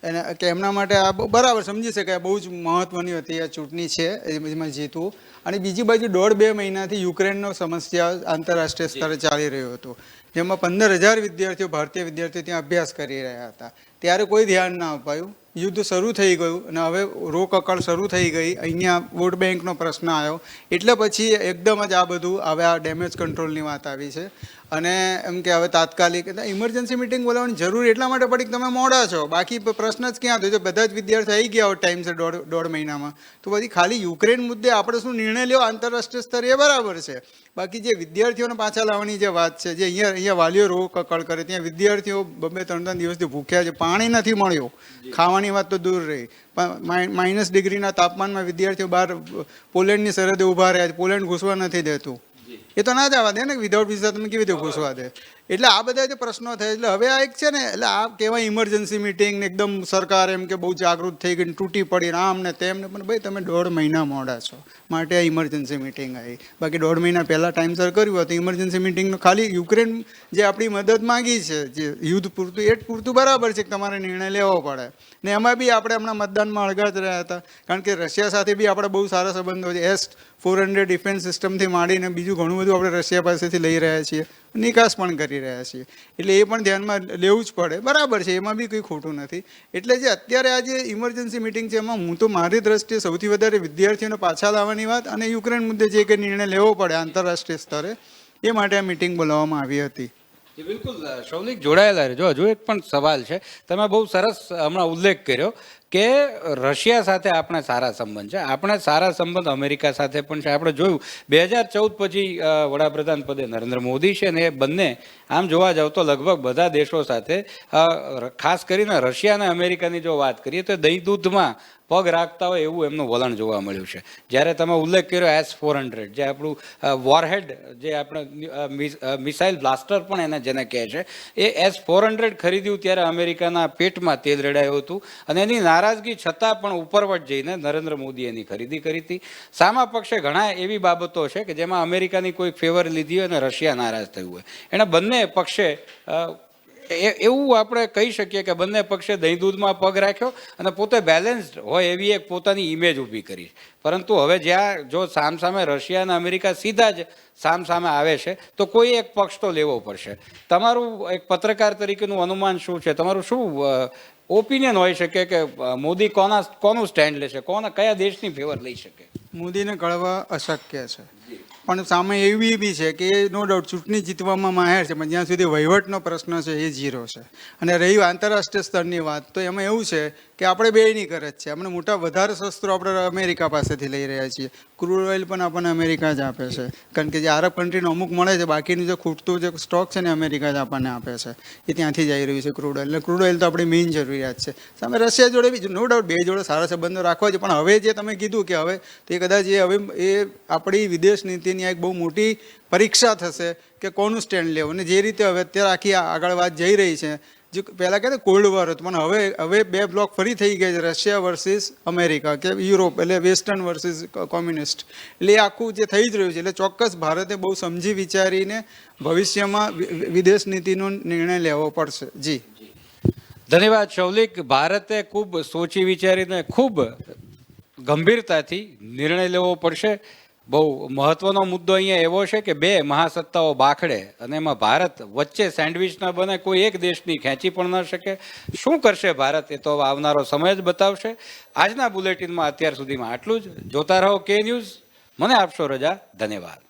અને કે એમના માટે આ બરાબર સમજી શકાય, બહુ જ મહત્વની હતી આ ચૂંટણી છે એમાં જીતવું. અને બીજી બાજુ 1.5-2 મહિનાથી યુક્રેનનો સમસ્યા આંતરરાષ્ટ્રીય સ્તરે ચાલી રહ્યો હતો, જેમાં 15,000 વિદ્યાર્થીઓ, ભારતીય વિદ્યાર્થીઓ ત્યાં અભ્યાસ કરી રહ્યા હતા. ત્યારે કોઈ ધ્યાન ના અપાયું. યુદ્ધ શરૂ થઈ ગયું અને હવે રોકકળ શરૂ થઈ ગઈ. અહીંયા વોટ બેંકનો પ્રશ્ન આવ્યો, એટલે પછી એકદમ જ આ બધું હવે આ ડેમેજ કંટ્રોલની વાત આવી છે. અને એમ કે હવે તાત્કાલિક ઇમરજન્સી મિટિંગ બોલાવવાની જરૂર એટલા માટે પડી કે તમે મોડા છો, બાકી પ્રશ્ન જ ક્યાં થયો? બધા જ વિદ્યાર્થીઓ આવી ગયા હોય ટાઈમસર 1.5 મહિનામાં, તો પછી ખાલી યુક્રેન મુદ્દે આપણે શું નિર્ણય લેવો આંતરરાષ્ટ્રીય સ્તરે એ બરાબર છે. બાકી જે વિદ્યાર્થીઓને પાછા લાવવાની જે વાત છે, જે અહીંયા વાલીઓ રોકકળ કરે, ત્યાં વિદ્યાર્થીઓ 2-3 દિવસથી ભૂખ્યા છે, પાણી નથી મળ્યું, ખાવાની વાત તો દૂર રહી. -ડિગ્રીના તાપમાનમાં વિદ્યાર્થીઓ બહાર પોલેન્ડની સરહદે ઊભા રહ્યા છે, પોલેન્ડ ઘૂસવા નથી દેતું. એ તો ના જવા દે ને, વિધાઉટ વિઝા તમે કેવી રીતે ઘૂસવા દે? એટલે આ બધા જે પ્રશ્નો થાય, એટલે હવે આ એક છે ને, એટલે આ કહેવાય ઇમરજન્સી મિટિંગ ને એકદમ સરકાર એમ કે બહુ જાગૃત થઈ ગઈ, તૂટી પડી આમ ને તેમ ને, પણ ભાઈ તમે 1.5 મહિના મોડા છો માટે આ ઇમરજન્સી મિટિંગ આવી. બાકી 1.5 મહિના પહેલાં ટાઈમસર કર્યું હોય તો ઇમરજન્સી મિટિંગનો ખાલી યુક્રેન જે આપણી મદદ માંગી છે, જે યુદ્ધ પૂરતું એ જ પૂરતું બરાબર છે કે તમારે નિર્ણય લેવો પડે. ને એમાં બી આપણે હમણાં મતદાનમાં અળગા જ રહ્યા હતા, કારણ કે રશિયા સાથે બી આપણે બહુ સારા સંબંધો છે. S-400 ડિફેન્સ સિસ્ટમથી માંડીને બીજું ઘણું બધું આપણે રશિયા પાસેથી લઈ રહ્યા છીએ, નિકાસ પણ કરી રહ્યા છીએ. એટલે એ પણ ધ્યાનમાં લેવું જ પડે. બરાબર છે, એમાં બી કંઈ ખોટું નથી. એટલે જે અત્યારે આ જે ઇમરજન્સી મિટિંગ છે એમાં હું તો મારી દ્રષ્ટિએ સૌથી વધારે વિદ્યાર્થીઓને પાછા લાવવાની વાત અને યુક્રેન મુદ્દે જે કંઈ નિર્ણય લેવો પડે આંતરરાષ્ટ્રીય સ્તરે એ માટે આ મિટિંગ બોલાવવામાં આવી હતી. બિલકુલ શૌલિક, જોડાયેલા રહેજો. હજુ એક પણ સવાલ છે. તમે બહુ સરસ હમણાં ઉલ્લેખ કર્યો કે રશિયા સાથે આપણે સારા સંબંધ છે, આપણે સારા સંબંધ અમેરિકા સાથે પણ છે. આપણે જોયું 2014 પછી વડાપ્રધાન પદે નરેન્દ્ર મોદી છે ને એ બંને આમ જોવા જાવ તો લગભગ બધા દેશો સાથે, ખાસ કરીને રશિયા અને અમેરિકાની જો વાત કરીએ તો દહીં દૂધમાં પગ રાખતા હોય એવું એમનું વલણ જોવા મળ્યું છે. જ્યારે તમે ઉલ્લેખ કર્યો S-400, જે આપણું વોરહેડ, જે આપણે મિસાઇલ બ્લાસ્ટર પણ એને જેને કહે છે, એ S-400 ખરીદ્યું ત્યારે અમેરિકાના પેટમાં તેલ રેડાયું હતું અને એની નારાજગી છતાં પણ ઉપરવટ જઈને નરેન્દ્ર મોદીએ એની ખરીદી કરી હતી. સામા પક્ષે ઘણા એવી બાબતો છે કે જેમાં અમેરિકાની કોઈ ફેવર લીધી હોય અને રશિયા નારાજ થયું હોય. એણે બંને પક્ષે એવું આપણે કહી શકીએ કે બંને પક્ષે દહીં દૂધમાં પગ રાખ્યો અને પોતે બેલેન્સ્ડ હોય એવી એક પોતાની ઇમેજ ઊભી કરી. પરંતુ હવે જ્યાં જો સામસામે રશિયા અને અમેરિકા સીધા જ સામસામે આવે છે તો કોઈ એક પક્ષ તો લેવો પડશે. તમારું એક પત્રકાર તરીકેનું અનુમાન શું છે? તમારું શું ઓપિનિયન હોઈ શકે કે મોદી કોનું સ્ટેન્ડ લેશે, કયા દેશની ફેવર લઈ શકે? મોદીને કળવા અશક્ય છે, પણ સામે એવી બી છે કે નો ડાઉટ ચૂંટણી જીતવામાં માહેર છે, પણ જ્યાં સુધી વહીવટનો પ્રશ્ન છે એ ઝીરો છે. અને રહી આંતરરાષ્ટ્રીય સ્તરની વાત, તો એમાં એવું છે કે આપણે બેયની કરજ છે. આપણે વધારે શસ્ત્રો આપણે અમેરિકા પાસેથી લઈ રહ્યા છીએ. ક્રૂડ ઓઇલ પણ આપણને અમેરિકા જ આપે છે, કારણ કે જે આરબ કન્ટ્રીને અમુક મળે છે, બાકીનું જે ખૂટતું જે સ્ટોક છે ને અમેરિકા જ આપણને આપે છે. એ ત્યાંથી જ આવી રહ્યું છે ક્રૂડ ઓઇલ. એટલે ક્રૂડ ઓઇલ તો આપણી મેઇન જરૂરિયાત છે. સામે રશિયા જોડે બી નો ડાઉટ બે જોડે સારા સંબંધો રાખવા છે, પણ હવે જે તમે કીધું કે હવે તે કદાચ એ આપણી વિદેશ નીતિની એક બહુ મોટી પરીક્ષા થશે કે કોનું સ્ટેન્ડ લેવું. અને જે રીતે હવે અત્યારે આખી આગળ વાત જઈ રહી છે, જે પહેલાં કહેતા કોલ્ડ વોર હતું, પણ હવે બે બ્લોક ફરી થઈ ગયા છે, રશિયા વર્સિસ અમેરિકા કે યુરોપ, એટલે વેસ્ટર્ન વર્સિસ કોમ્યુનિસ્ટ. એટલે એ આખું જે થઈ જ રહ્યું છે. એટલે ચોક્કસ ભારતે બહુ સમજી વિચારીને ભવિષ્યમાં વિદેશ નીતિનો નિર્ણય લેવો પડશે. જી ધન્યવાદ શૌલિક. ભારતે ખૂબ સોચી વિચારીને ખૂબ ગંભીરતાથી નિર્ણય લેવો પડશે. બહુ મહત્વનો મુદ્દો અહીંયા એવો છે કે બે મહાસત્તાઓ બાખડે અને એમાં ભારત વચ્ચે સેન્ડવિચ ન બને, કોઈ એક દેશની ખેંચી પણ ન શકે. શું કરશે ભારત એ તો આવનારો સમય જ બતાવશે. આજના બુલેટિનમાં અત્યાર સુધીમાં આટલું જ. જોતા રહો કે ન્યૂઝ. મને આપશો રજા. ધન્યવાદ.